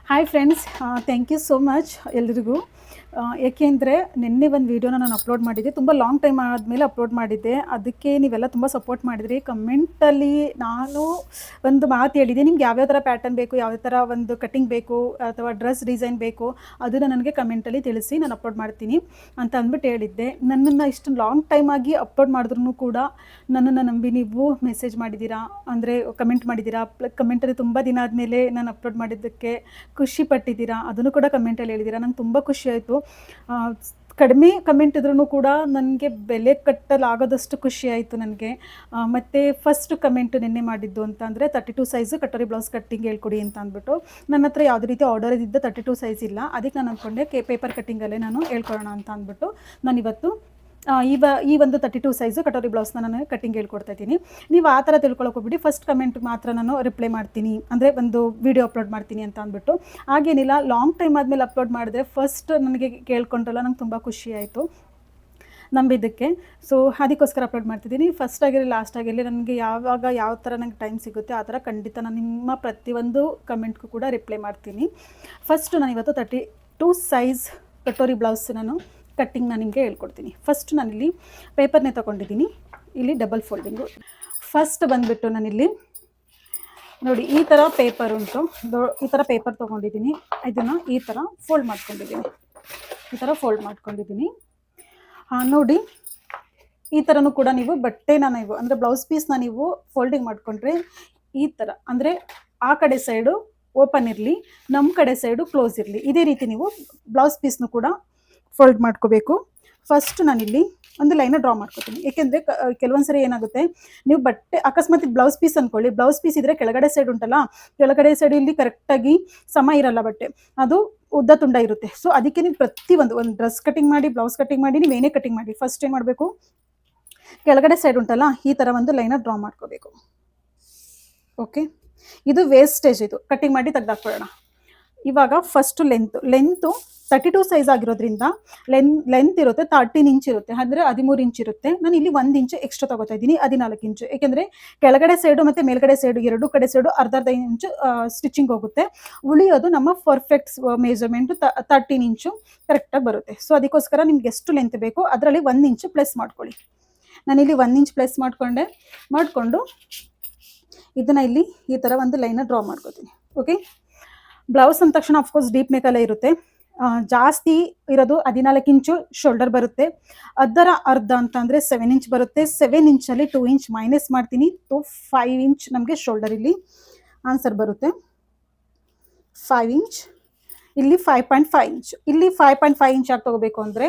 Hi friends, thank you so much ಎಲ್ರಿಗೂ. ಏಕೆಂದರೆ ನಿನ್ನೆ ಒಂದು ವೀಡಿಯೋನ ನಾನು ಅಪ್ಲೋಡ್ ಮಾಡಿದ್ದೆ, ತುಂಬ ಲಾಂಗ್ ಟೈಮ್ ಆದಮೇಲೆ ಅಪ್ಲೋಡ್ ಮಾಡಿದ್ದೆ. ಅದಕ್ಕೆ ನೀವೆಲ್ಲ ತುಂಬ ಸಪೋರ್ಟ್ ಮಾಡಿದ್ರಿ. ಕಮೆಂಟಲ್ಲಿ ನಾನು ಒಂದು ಮಾತು ಹೇಳಿದ್ದೆ, ನಿಮ್ಗೆ ಯಾವ್ಯಾವ ಥರ ಪ್ಯಾಟರ್ನ್ ಬೇಕು, ಯಾವ ಥರ ಒಂದು ಕಟ್ಟಿಂಗ್ ಬೇಕು ಅಥವಾ ಡ್ರೆಸ್ ಡಿಸೈನ್ ಬೇಕು ಅದನ್ನು ನನಗೆ ಕಮೆಂಟಲ್ಲಿ ತಿಳಿಸಿ, ನಾನು ಅಪ್ಲೋಡ್ ಮಾಡ್ತೀನಿ ಅಂತ ಅಂದ್ಬಿಟ್ಟು ಹೇಳಿದ್ದೆ. ನನ್ನನ್ನು ಇಷ್ಟು ಲಾಂಗ್ ಟೈಮ್ ಆಗಿ ಅಪ್ಲೋಡ್ ಮಾಡಿದ್ರೂ ಕೂಡ ನನ್ನನ್ನು ನಂಬಿ ನೀವು ಮೆಸೇಜ್ ಮಾಡಿದ್ದೀರಾ, ಅಂದರೆ ಕಮೆಂಟ್ ಮಾಡಿದ್ದೀರಾ. ಕಮೆಂಟಲ್ಲಿ ತುಂಬ ದಿನ ಆದಮೇಲೆ ನಾನು ಅಪ್ಲೋಡ್ ಮಾಡಿದ್ದಕ್ಕೆ ಖುಷಿ ಪಟ್ಟಿದ್ದೀರಾ, ಅದನ್ನು ಕೂಡ ಕಮೆಂಟಲ್ಲಿ ಹೇಳಿದ್ದೀರಾ. ನಂಗೆ ತುಂಬ ಖುಷಿ ಆಯಿತು. ಕಡಿಮೆ ಕಮೆಂಟ್ ಇದ್ರೂ ಕೂಡ ನನಗೆ ಬೆಲೆ ಕಟ್ಟಲಾಗದಷ್ಟು ಖುಷಿ ಆಯಿತು ನನಗೆ. ಮತ್ತು ಫಸ್ಟ್ ಕಮೆಂಟ್ ನಿನ್ನೆ ಮಾಡಿದ್ದು ಅಂತ ಅಂದರೆ 32 ಸೈಜು ಕಟೋರಿ ಬ್ಲೌಸ್ ಕಟ್ಟಿಂಗ್ ಹೇಳ್ಕೊಡಿ ಅಂತ ಅಂದ್ಬಿಟ್ಟು. ನನ್ನ ಹತ್ರ ಯಾವುದೇ ರೀತಿ ಆರ್ಡರ್ ಇದ್ದಿದ್ದ 32 ಸೈಜ್ ಇಲ್ಲ. ಅದಕ್ಕೆ ನಾನು ಅಂದ್ಕೊಂಡೆ ಪೇಪರ್ ಕಟ್ಟಿಂಗಲ್ಲೇ ನಾನು ಹೇಳ್ಕೊಡೋಣ ಅಂತ ಅಂದ್ಬಿಟ್ಟು ನಾನು ಇವತ್ತು ಈ ಒಂದು 32 ಸೈಜು ಕಟೋರಿ ಬ್ಲೌಸ್ನ ನಾನು ಕಟ್ಟಿಂಗ್ ಹೇಳ್ಕೊಡ್ತಾ ಇದ್ದೀನಿ. ನೀವು ಆ ಥರ ತಿಳ್ಕೊಳಕ್ಕೆ ಹೋಗ್ಬಿಟ್ಟು ಫಸ್ಟ್ ಕಮೆಂಟ್ ಮಾತ್ರ ನಾನು ರಿಪ್ಲೈ ಮಾಡ್ತೀನಿ, ಅಂದರೆ ಒಂದು ವಿಡಿಯೋ ಅಪ್ಲೋಡ್ ಮಾಡ್ತೀನಿ ಅಂತ ಅಂದ್ಬಿಟ್ಟು. ಹಾಗೇನಿಲ್ಲ, ಲಾಂಗ್ ಟೈಮ್ ಆದಮೇಲೆ ಅಪ್ಲೋಡ್ ಮಾಡಿದ್ರೆ ಫಸ್ಟ್ ನನಗೆ ಕೇಳ್ಕೊಂಡ್ರಲ್ಲ, ನಂಗೆ ತುಂಬ ಖುಷಿ ಆಯಿತು ನಂಬಿದ್ದಕ್ಕೆ. ಸೊ ಅದಕ್ಕೋಸ್ಕರ ಅಪ್ಲೋಡ್ ಮಾಡ್ತಿದ್ದೀನಿ. ಫಸ್ಟ್ ಆಗಿರಲಿ ಲಾಸ್ಟ್ ಆಗಿರಲಿ, ನನಗೆ ಯಾವಾಗ ಯಾವ ಥರ ನನಗೆ ಟೈಮ್ ಸಿಗುತ್ತೆ ಆ ಥರ ಖಂಡಿತ ನಾನು ನಿಮ್ಮ ಪ್ರತಿಯೊಂದು ಕಮೆಂಟ್ಗೂ ಕೂಡ ರಿಪ್ಲೈ ಮಾಡ್ತೀನಿ. ಫಸ್ಟ್ ನಾನು ಇವತ್ತು 32 ಸೈಜ್ ಕಟೋರಿ ಬ್ಲೌಸ್ ನಾನು ಕಟ್ಟಿಂಗ್ ನಾನು ನಿಮಗೆ ಹೇಳ್ಕೊಡ್ತೀನಿ. ಫಸ್ಟ್ ನಾನಿಲ್ಲಿ ಪೇಪರ್ನೇ ತೊಗೊಂಡಿದ್ದೀನಿ, ಇಲ್ಲಿ ಡಬಲ್ ಫೋಲ್ಡಿಂಗು. ಫಸ್ಟ್ ಬಂದುಬಿಟ್ಟು ನಾನಿಲ್ಲಿ ನೋಡಿ ಈ ಥರ ಪೇಪರ್ ಉಂಟು, ಈ ಥರ ಪೇಪರ್ ತೊಗೊಂಡಿದ್ದೀನಿ. ಇದನ್ನು ಈ ಥರ ಫೋಲ್ಡ್ ಮಾಡ್ಕೊಂಡಿದ್ದೀನಿ, ಈ ಥರ ಫೋಲ್ಡ್ ಮಾಡ್ಕೊಂಡಿದ್ದೀನಿ. ನೋಡಿ ಈ ಥರನೂ ಕೂಡ ನೀವು ಬಟ್ಟೆನ ನೀವು ಅಂದರೆ ಬ್ಲೌಸ್ ಪೀಸ್ನ ನೀವು ಫೋಲ್ಡಿಂಗ್ ಮಾಡಿಕೊಂಡ್ರೆ ಈ ಥರ, ಅಂದರೆ ಆ ಕಡೆ ಸೈಡು ಓಪನ್ ಇರಲಿ, ನಮ್ಮ ಕಡೆ ಸೈಡು ಕ್ಲೋಸ್ ಇರಲಿ, ಇದೇ ರೀತಿ ನೀವು ಬ್ಲೌಸ್ ಪೀಸ್ನು ಕೂಡ ಫೋಲ್ಡ್ ಮಾಡ್ಕೋಬೇಕು. ಫಸ್ಟ್ ನಾನಿಲ್ಲಿ ಒಂದು ಲೈನ ಡ್ರಾ ಮಾಡ್ಕೋತೀನಿ. ಏಕೆಂದರೆ ಕೆಲವೊಂದು ಸರಿ ಏನಾಗುತ್ತೆ, ನೀವು ಬಟ್ಟೆ ಅಕಸ್ಮಾತ್ ಬ್ಲೌಸ್ ಪೀಸ್ ಅಂದ್ಕೊಳ್ಳಿ, ಬ್ಲೌಸ್ ಪೀಸ್ ಇದ್ದರೆ ಕೆಳಗಡೆ ಸೈಡ್ ಉಂಟಲ್ಲ, ಕೆಳಗಡೆ ಸೈಡ್ ಇಲ್ಲಿ ಕರೆಕ್ಟಾಗಿ ಸಮ ಇರಲ್ಲ, ಬಟ್ಟೆ ಅದು ಉದ್ದ ತುಂಡ ಇರುತ್ತೆ. ಸೊ ಅದಕ್ಕೆ ನೀವು ಒಂದು ಡ್ರೆಸ್ ಕಟಿಂಗ್ ಮಾಡಿ, ಬ್ಲೌಸ್ ಕಟಿಂಗ್ ಮಾಡಿ, ನೀವು ಏನೇ ಕಟಿಂಗ್ ಮಾಡಿ, ಫಸ್ಟ್ ಏನು ಮಾಡಬೇಕು, ಕೆಳಗಡೆ ಸೈಡ್ ಉಂಟಲ್ಲ ಈ ಥರ ಒಂದು ಲೈನ ಡ್ರಾ ಮಾಡ್ಕೋಬೇಕು. ಓಕೆ, ಇದು ವೇಸ್ಟೇಜ್, ಇದು ಕಟಿಂಗ್ ಮಾಡಿ ತೆಗೆದಾಕ್ಬಿಡೋಣ. ಇವಾಗ ಫಸ್ಟು ಲೆಂತು 32 ಸೈಜ್ ಆಗಿರೋದ್ರಿಂದ ಲೆಂತ್ ಇರುತ್ತೆ 13 ಇಂಚ್ ಇರುತ್ತೆ, ಅಂದರೆ 13 ಇಂಚ್ ಇರುತ್ತೆ. ನಾನು ಇಲ್ಲಿ 1 ಇಂಚು ಎಕ್ಸ್ಟ್ರಾ ತಗೋತಾ ಇದ್ದೀನಿ, 14 ಇಂಚು. ಏಕೆಂದರೆ ಕೆಳಗಡೆ ಸೈಡು ಮತ್ತು ಮೇಲ್ಗಡೆ ಸೈಡು ಎರಡು ಕಡೆ ಸೈಡು ಅರ್ಧ ಇಂಚು ಸ್ಟಿಚಿಂಗ್ ಹೋಗುತ್ತೆ. ಉಳಿಯೋದು ನಮ್ಮ ಪರ್ಫೆಕ್ಟ್ ಮೆಜರ್ಮೆಂಟು 13 ಇಂಚು ಕರೆಕ್ಟಾಗಿ ಬರುತ್ತೆ. ಸೊ ಅದಕ್ಕೋಸ್ಕರ ನಿಮ್ಗೆ ಎಷ್ಟು ಲೆಂತ್ ಬೇಕು ಅದರಲ್ಲಿ 1 ಇಂಚು ಪ್ಲಸ್ ಮಾಡ್ಕೊಳ್ಳಿ. ನಾನಿಲ್ಲಿ 1 ಇಂಚ್ ಪ್ಲಸ್ ಮಾಡಿಕೊಂಡು ಇದನ್ನು ಇಲ್ಲಿ ಈ ಥರ ಒಂದು ಲೈನ ಡ್ರಾ ಮಾಡ್ಕೋತೀನಿ. ಓಕೆ, ಬ್ಲೌಸ್ ಅಂದ ತಕ್ಷಣ ಅಫ್ಕೋರ್ಸ್ ಡೀಪ್ ನೆಕ್ಕಲ್ಲೇ ಇರುತ್ತೆ. ಜಾಸ್ತಿ ಇರೋದು 14 ಇಂಚು ಶೋಲ್ಡರ್ ಬರುತ್ತೆ, ಅದರ ಅರ್ಧ ಅಂತ ಅಂದರೆ 7 ಇಂಚ್ ಬರುತ್ತೆ. 7 ಇಂಚಲ್ಲಿ 2 ಇಂಚ್ ಮೈನಸ್ ಮಾಡ್ತೀನಿ, 5 ಇಂಚ್ ನಮಗೆ ಶೋಲ್ಡರ್ ಇಲ್ಲಿ ಆನ್ಸರ್ ಬರುತ್ತೆ. 5 ಇಂಚ್, ಇಲ್ಲಿ 5.5 ಇಂಚ್. ಇಲ್ಲಿ 5.5 ಇಂಚ್ ಆಗಿ ತಗೋಬೇಕು ಅಂದರೆ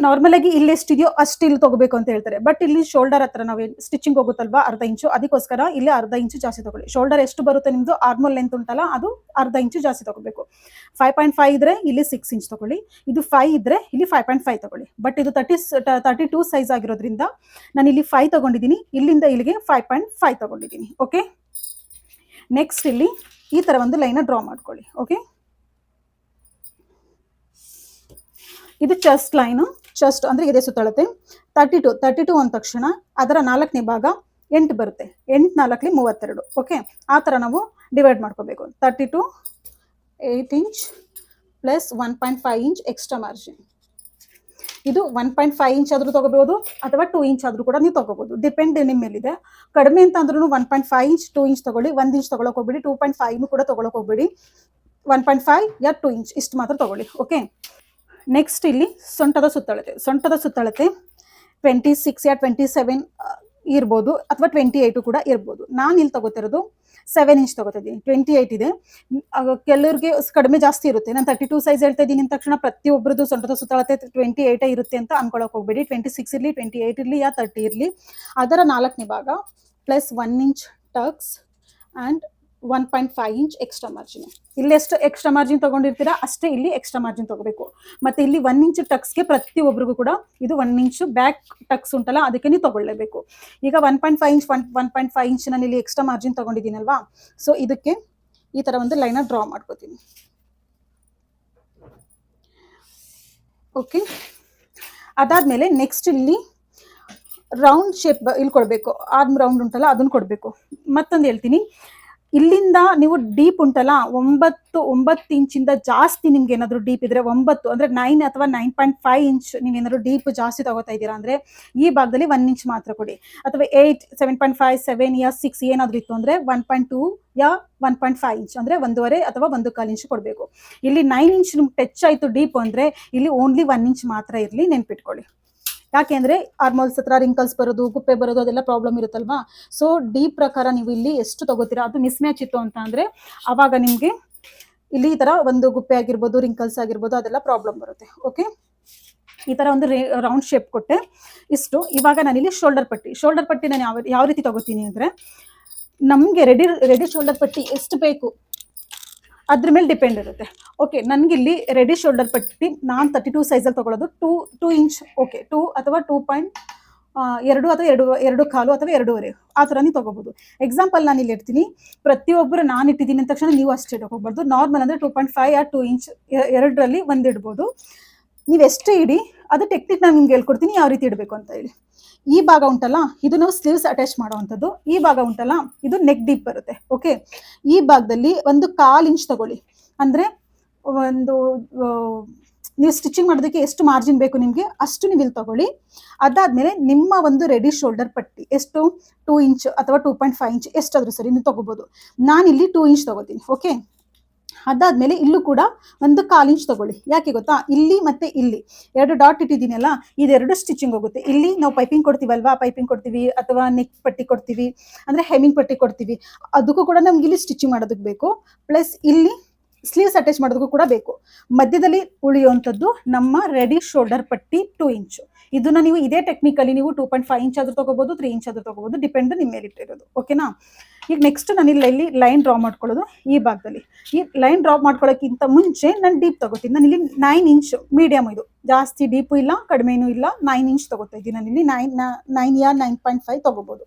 ನಾರ್ಮಲಾಗಿ ಇಲ್ಲಿ ಎಷ್ಟಿದೆಯೋ ಅಷ್ಟು ಇಲ್ಲಿ ತೊಗೋಬೇಕು ಅಂತ ಹೇಳ್ತಾರೆ. ಬಟ್ ಇಲ್ಲಿ ಶೋಲ್ಡರ್ ಹತ್ರ ನಾವು ಸ್ಟಿಚಿಂಗ್ ಹೋಗುತ್ತಲ್ವಾ ಅರ್ಧ ಇಂಚು, ಅದಕ್ಕೋಸ್ಕರ ಇಲ್ಲಿ ಅರ್ಧ ಇಂಚು ಜಾಸ್ತಿ ತೊಗೊಳ್ಳಿ. ಶೋಲ್ಡರ್ ಎಷ್ಟು ಬರುತ್ತೆ ನಿಮ್ಮದು ಆರ್ಮೋಲ್ ಲೆಂತ್ ಉಂಟಲ್ಲ, ಅದು ಅರ್ಧ ಇಂಚು ಜಾಸ್ತಿ ತೊಗೋಬೇಕು. 5.5 ಇದ್ದರೆ ಇಲ್ಲಿ 6 ಇಂಚ್ ತೊಗೊಳ್ಳಿ, ಇದು 5 ಇದ್ದರೆ ಇಲ್ಲಿ 5.5 ತೊಗೊಳ್ಳಿ. ಬಟ್ ಇದು 32 ಸೈಜ್ ಆಗಿರೋದ್ರಿಂದ ನಾನು ಇಲ್ಲಿ 5 ತೊಗೊಂಡಿದ್ದೀನಿ, ಇಲ್ಲಿಂದ ಇಲ್ಲಿಗೆ 5.5 ತೊಗೊಂಡಿದ್ದೀನಿ. ಓಕೆ, ನೆಕ್ಸ್ಟ್ ಇಲ್ಲಿ ಈ ಥರ ಒಂದು ಲೈನ ಡ್ರಾ ಮಾಡ್ಕೊಳ್ಳಿ. ಓಕೆ, ಇದು ಚೆಸ್ಟ್ ಲೈನು, ಚೆಸ್ಟ್ ಅಂದರೆ ಇದೆ ಸುತ್ತಳತೆ 32 ಅಂದ ತಕ್ಷಣ ಅದರ 4ನೇ ಭಾಗ 8 ಬರುತ್ತೆ. 8 4 32. ಓಕೆ, ಆ ಥರ ನಾವು ಡಿವೈಡ್ ಮಾಡ್ಕೋಬೇಕು. 32 8 inch plus 1.5 inch extra margin. ಇದು 1.5 ಇಂಚ್ ಆದರೂ ತೊಗೋಬೋದು ಅಥವಾ 2 ಇಂಚ್ ಆದರೂ ಕೂಡ ನೀವು ತೊಗೋಬೋದು, ಡಿಪೆಂಡ್ ನಿಮ್ಮ ಮೇಲಿದೆ. ಕಡಿಮೆ ಅಂತ ಅಂದ್ರೂ 1.5 ಇಂಚ್ 2 ಇಂಚ್ ತೊಗೊಳ್ಳಿ, 1 ಇಂಚ್ ತೊಗೊಳಕ್ಕೆ ಹೋಗ್ಬೇಡಿ, 2.5 ಕೂಡ ತೊಗೊಳಕ್ಕೆ ಹೋಗ್ಬೇಡಿ. 1.5 ಯಾ 2 ಇಂಚ್ ಇಷ್ಟು ಮಾತ್ರ ತೊಗೊಳ್ಳಿ. ಓಕೆ, ನೆಕ್ಸ್ಟ್ ಇಲ್ಲಿ ಸೊಂಟದ ಸುತ್ತಳತೆ 26 ಯಾ 27 ಇರ್ಬೋದು ಅಥವಾ 28 ಕೂಡ ಇರ್ಬೋದು. ನಾನು ಇಲ್ಲಿ ತಗೋತಿರೋದು 7 ಇಂಚ್ ತಗೋತಿದ್ದೀನಿ. 28 ಇದೆ, ಕೆಲವ್ರಿಗೆ ಕಡಿಮೆ ಜಾಸ್ತಿ ಇರುತ್ತೆ. ನಾನು 32 ಸೈಜ್ ಹೇಳ್ತಾ ಇದ್ದೀನಿ ಅಂದ ತಕ್ಷಣ ಪ್ರತಿಯೊಬ್ಬರದ್ದು ಸೊಂಟದ ಸುತ್ತಳತೆ 28 ಇರುತ್ತೆ ಅಂತ ಅನ್ಕೊಳಕ್ಕೆ ಹೋಗ್ಬೇಡಿ. 26 ಇರಲಿ, 28 ಇರಲಿ ಯಾ 30 ಇರಲಿ, ಅದರ 4ನೇ ಭಾಗ plus 1 inch Tux and 1.5 inch extra margin. ಇಲ್ಲಿ ಎಷ್ಟು ಎಕ್ಸ್ಟ್ರಾ ಮಾರ್ಜಿನ್ ತೊಗೊಂಡಿರ್ತೀರಾ ಅಷ್ಟೇ ಇಲ್ಲಿ ಎಕ್ಸ್ಟ್ರಾ ಮಾರ್ಜಿನ್ ತೊಗೋಬೇಕು. ಮತ್ತು ಇಲ್ಲಿ 1 ಇಂಚ್ ಟಕ್ಸ್ಗೆ ಪ್ರತಿಯೊಬ್ಬರಿಗೂ ಕೂಡ ಇದು 1 ಇಂಚು ಬ್ಯಾಕ್ ಟಕ್ಸ್ ಉಂಟಲ್ಲ ಅದಕ್ಕೆ ನೀವು ತೊಗೊಳ್ಳೇಬೇಕು. ಈಗ 1.5 ಇಂಚ್ ನಾನು ಇಲ್ಲಿ ಎಕ್ಸ್ಟ್ರಾ ಮಾರ್ಜಿನ್ ತೊಗೊಂಡಿದ್ದೀನಲ್ವಾ, ಸೊ ಇದಕ್ಕೆ ಈ ಥರ ಒಂದು ಲೈನ ಡ್ರಾ ಮಾಡ್ಕೋತೀನಿ. ಓಕೆ, ಅದಾದಮೇಲೆ ನೆಕ್ಸ್ಟ್ ಇಲ್ಲಿ ರೌಂಡ್ ಶೇಪ್ ಇಲ್ಲಿ ಕೊಡಬೇಕು, ಆರ್ಮ್ ರೌಂಡ್ ಉಂಟಲ್ಲ ಅದನ್ನು ಕೊಡಬೇಕು. ಮತ್ತೊಂದು ಹೇಳ್ತೀನಿ, ಇಲ್ಲಿಂದ ನೀವು ಡೀಪ್ ಉಂಟಲ್ಲ 9 ಇಂಚಿಂದ ಜಾಸ್ತಿ ನಿಮ್ಗೆ ಏನಾದ್ರು ಡೀಪ್ ಇದ್ರೆ 9 ಅಂದ್ರೆ 9 ಅಥವಾ 9.5 ಇಂಚ್ ನೀವೇನಾದ್ರು ಡೀಪ್ ಜಾಸ್ತಿ ತಗೋತಾ ಇದ್ದೀರಾ ಅಂದ್ರೆ ಈ ಭಾಗದಲ್ಲಿ 1 ಇಂಚ್ ಮಾತ್ರ ಕೊಡಿ. ಅಥವಾ 8, 7.5, 7 ಯಾ 6 ಏನಾದ್ರು ಇತ್ತು ಅಂದ್ರೆ 1.2 ಯಾ 1.5 ಇಂಚ್ ಅಂದ್ರೆ 1.5 ಅಥವಾ 1.25 ಇಂಚ್ ಕೊಡಬೇಕು. ಇಲ್ಲಿ 9 ಇಂಚ್ ನಿಮ್ಗೆ ಟಚ್ ಆಯ್ತು ಡೀಪ್ ಅಂದ್ರೆ ಇಲ್ಲಿ ಓನ್ಲಿ 1 ಇಂಚ್ ಮಾತ್ರ ಇರಲಿ, ನೆನ್ಪಿಟ್ಕೊಳ್ಳಿ. ಯಾಕೆಂದ್ರೆ ಆರ್ಮೋಲ್ಸ್ ಹತ್ರ ರಿಂಕಲ್ಸ್ ಬರೋದು, ಕುಪ್ಪೆ ಬರೋದು ಅದೆಲ್ಲ ಪ್ರಾಬ್ಲಮ್ ಇರುತ್ತಲ್ವಾ. ಸೊ ಡೀಪ್ ಪ್ರಕಾರ ನೀವು ಇಲ್ಲಿ ಎಷ್ಟು ತಗೋತೀರಾ, ಅದು ಮಿಸ್ ಮ್ಯಾಚ್ ಇತ್ತು ಅಂತ ಅಂದ್ರೆ ಅವಾಗ ನಿಮ್ಗೆ ಇಲ್ಲಿ ಈ ತರ ಒಂದು ಗುಪ್ಪೆ ಆಗಿರ್ಬೋದು, ರಿಂಕಲ್ಸ್ ಆಗಿರ್ಬೋದು, ಅದೆಲ್ಲ ಪ್ರಾಬ್ಲಮ್ ಬರುತ್ತೆ. ಓಕೆ, ಈ ತರ ಒಂದು ರೌಂಡ್ ಶೇಪ್ ಕೊಟ್ಟೆ. ಇಷ್ಟು. ಇವಾಗ ನಾನಿಲ್ಲಿ ಶೋಲ್ಡರ್ ಪಟ್ಟಿ ನಾನು ಯಾವ ರೀತಿ ತಗೋತೀನಿ ಅಂದ್ರೆ ನಮ್ಗೆ ರೆಡಿ ಶೋಲ್ಡರ್ ಪಟ್ಟಿ ಎಷ್ಟು ಬೇಕು ಅದ್ರ ಮೇಲೆ ಡಿಪೆಂಡ್ ಇರುತ್ತೆ. ಓಕೆ, ನನಗಿಲ್ಲಿ ರೆಡಿ ಶೋಲ್ಡರ್ ಪಟ್ಟಿ ನಾನು 32 ಸೈಜಲ್ಲಿ ತಗೊಳ್ಳೋದು. 2 ಇಂಚ್, ಓಕೆ, 2 ಅಥವಾ 2.2 ಅಥವಾ 2.25 ಅಥವಾ 2.5 ಆ ಥರ ನೀವು ತಗೋಬಹುದು. ಎಕ್ಸಾಂಪಲ್ ನಾನು ಇಲ್ಲಿ ಇಡ್ತೀನಿ, ಪ್ರತಿಯೊಬ್ಬರು ನಾನು ಇಟ್ಟಿದ್ದೀನಿ ಅಂದ ತಕ್ಷಣ ನೀವು ಅಷ್ಟೇ ಇಟ್ಕೋಬಾರ್ದು. ನಾರ್ಮಲ್ ಅಂದರೆ 2.5 ಆ 2 ಇಂಚ್ ಎರಡರಲ್ಲಿ ಒಂದು ಇಡ್ಬೋದು. ನೀವು ಎಷ್ಟೇ ಇಡಿ, ಅದು ಟೆಕ್ನಿಕ್ ನಾನು ನಿಮ್ಗೆ ಹೇಳ್ಕೊಡ್ತೀನಿ ಯಾವ ರೀತಿ ಇಡಬೇಕು ಅಂತ ಹೇಳಿ. ಈ ಭಾಗ ಉಂಟಲ್ಲ ಇದು ನಾವು ಸ್ಲೀವ್ಸ್ ಅಟ್ಯಾಚ್ ಮಾಡುವಂಥದ್ದು. ಈ ಭಾಗ ಉಂಟಲ್ಲ ಇದು ನೆಕ್ ಡೀಪ್ ಬರುತ್ತೆ. ಓಕೆ, ಈ ಭಾಗದಲ್ಲಿ 1/4 ಇಂಚ್ ತಗೊಳ್ಳಿ. ಅಂದರೆ ಒಂದು ನೀವು ಸ್ಟಿಚಿಂಗ್ ಮಾಡೋದಕ್ಕೆ ಎಷ್ಟು ಮಾರ್ಜಿನ್ ಬೇಕು ನಿಮಗೆ ಅಷ್ಟು ನೀವು ಇಲ್ಲಿ ತಗೊಳ್ಳಿ. ಅದಾದ್ಮೇಲೆ ನಿಮ್ಮ ಒಂದು ರೆಡಿ ಶೋಲ್ಡರ್ ಪಟ್ಟಿ ಎಷ್ಟು 2 ಇಂಚ್ ಅಥವಾ 2.5 ಇಂಚ್ ಎಷ್ಟಾದರೂ ಸರಿ ನೀವು ತಗೋಬಹುದು. ನಾನಿಲ್ಲಿ 2 ಇಂಚ್ ತಗೋತೀನಿ. ಓಕೆ, ಅದಾದ್ಮೇಲೆ ಇಲ್ಲೂ ಕೂಡ 1/4 ಇಂಚ್ ತಗೊಳ್ಳಿ. ಯಾಕೆ ಗೊತ್ತಾ, ಇಲ್ಲಿ ಮತ್ತೆ ಇಲ್ಲಿ 2 ಡಾಟ್ ಇಟ್ಟಿದ್ದೀನಲ್ಲ, ಇದೆರಡು ಸ್ಟಿಚಿಂಗ್ ಹೋಗುತ್ತೆ. ಇಲ್ಲಿ ನಾವು ಪೈಪಿಂಗ್ ಕೊಡ್ತೀವಲ್ವಾ, ಪೈಪಿಂಗ್ ಕೊಡ್ತೀವಿ ಅಥವಾ ನೆಕ್ ಪಟ್ಟಿ ಕೊಡ್ತೀವಿ ಅಂದ್ರೆ ಹೆಮ್ಮಿಂಗ್ ಪಟ್ಟಿ ಕೊಡ್ತೀವಿ, ಅದಕ್ಕೂ ಕೂಡ ನಮ್ಗೆ ಇಲ್ಲಿ ಸ್ಟಿಚಿಂಗ್ ಮಾಡೋದಕ್ಕೆ ಬೇಕು. ಪ್ಲಸ್ ಇಲ್ಲಿ ಸ್ಲೀವ್ಸ್ ಅಟ್ಯಾಚ್ ಮಾಡೋದಕ್ಕೂ ಕೂಡ ಬೇಕು. ಮಧ್ಯದಲ್ಲಿ ಉಳಿಯುವಂಥದ್ದು ನಮ್ಮ ರೆಡಿ ಶೋಲ್ಡರ್ ಪಟ್ಟಿ 2 ಇಂಚು. ಇದನ್ನ ನೀವು ಇದೇ ಟೆಕ್ನಿಕಲ್ಲಿ ನೀವು 2.5 ಇಂಚ್ ಆದ್ರೂ ತಗೋಬಹುದು, 3 ಇಂಚ್ ಆದ್ರೂ ತಗೋಬಹುದು, ಡಿಪೆಂಡ್ ನಿಮ್ಮ ಮೇಲೆ ಇಟ್ಟಿರೋದು. ಓಕೆನಾ. ಈಗ ನೆಕ್ಸ್ಟ್ ನಾನು ಇಲ್ಲಿ ಲೈನ್ ಡ್ರಾ ಮಾಡ್ಕೊಳ್ಳೋದು. ಈ ಭಾಗದಲ್ಲಿ ಈ ಲೈನ್ ಡ್ರಾ ಮಾಡ್ಕೊಳ್ಳೋಕ್ಕಿಂತ ಮುಂಚೆ ನಾನು ಡೀಪ್ ತಗೋತೀನಿ. ನಾನು ಇಲ್ಲಿ 9 ಇಂಚ್ ಮೀಡಿಯಮ್, ಇದು ಜಾಸ್ತಿ ಡೀಪು ಇಲ್ಲ ಕಡಿಮೆನೂ ಇಲ್ಲ, 9 ಇಂಚ್ ತಗೋತಾ ಇದ್ದೀನಿ ನಾನು ಇಲ್ಲಿ. 9 ಯಾ 9.5 ತಗೋಬಹುದು.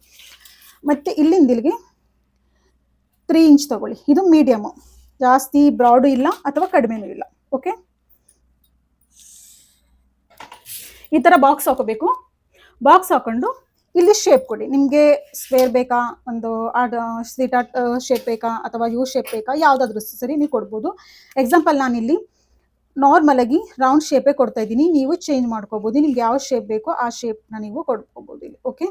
ಮತ್ತೆ ಇಲ್ಲಿಂದ ಇಲ್ಲಿಗೆ 3 ಇಂಚ್ ತಗೊಳ್ಳಿ. ಇದು ಮೀಡಿಯಮ್, ಜಾಸ್ತಿ ಬ್ರಾಡು ಇಲ್ಲ ಅಥವಾ ಕಡಿಮೆನೂ ಇಲ್ಲ. ಓಕೆ, ಈ ತರ ಬಾಕ್ಸ್ ಹಾಕೋಬೇಕು. ಬಾಕ್ಸ್ ಹಾಕೊಂಡು ಇಲ್ಲಿ ಶೇಪ್ ಕೊಡಿ. ನಿಮಗೆ ಸ್ಕ್ವೇರ್ ಬೇಕಾ, ಒಂದು ಸ್ವೀಟ್ ಆರ್ಟ್ ಶೇಪ್ ಬೇಕಾ ಅಥವಾ ಯು ಶೇಪ್ ಬೇಕಾ, ಯಾವುದಾದ್ರೂ ಸರಿ ನೀವು ಕೊಡ್ಬೋದು. ಎಕ್ಸಾಂಪಲ್ ನಾನಿಲ್ಲಿ ನಾರ್ಮಲ್ ಆಗಿ ರೌಂಡ್ ಶೇಪೇ ಕೊಡ್ತಾ ಇದ್ದೀನಿ. ನೀವು ಚೇಂಜ್ ಮಾಡ್ಕೋಬಹುದು, ನಿಮ್ಗೆ ಯಾವ ಶೇಪ್ ಬೇಕೋ ಆ ಶೇಪ್ನ ನೀವು ಕೊಡ್ಕೋಬಹುದು ಇಲ್ಲಿ. Okay,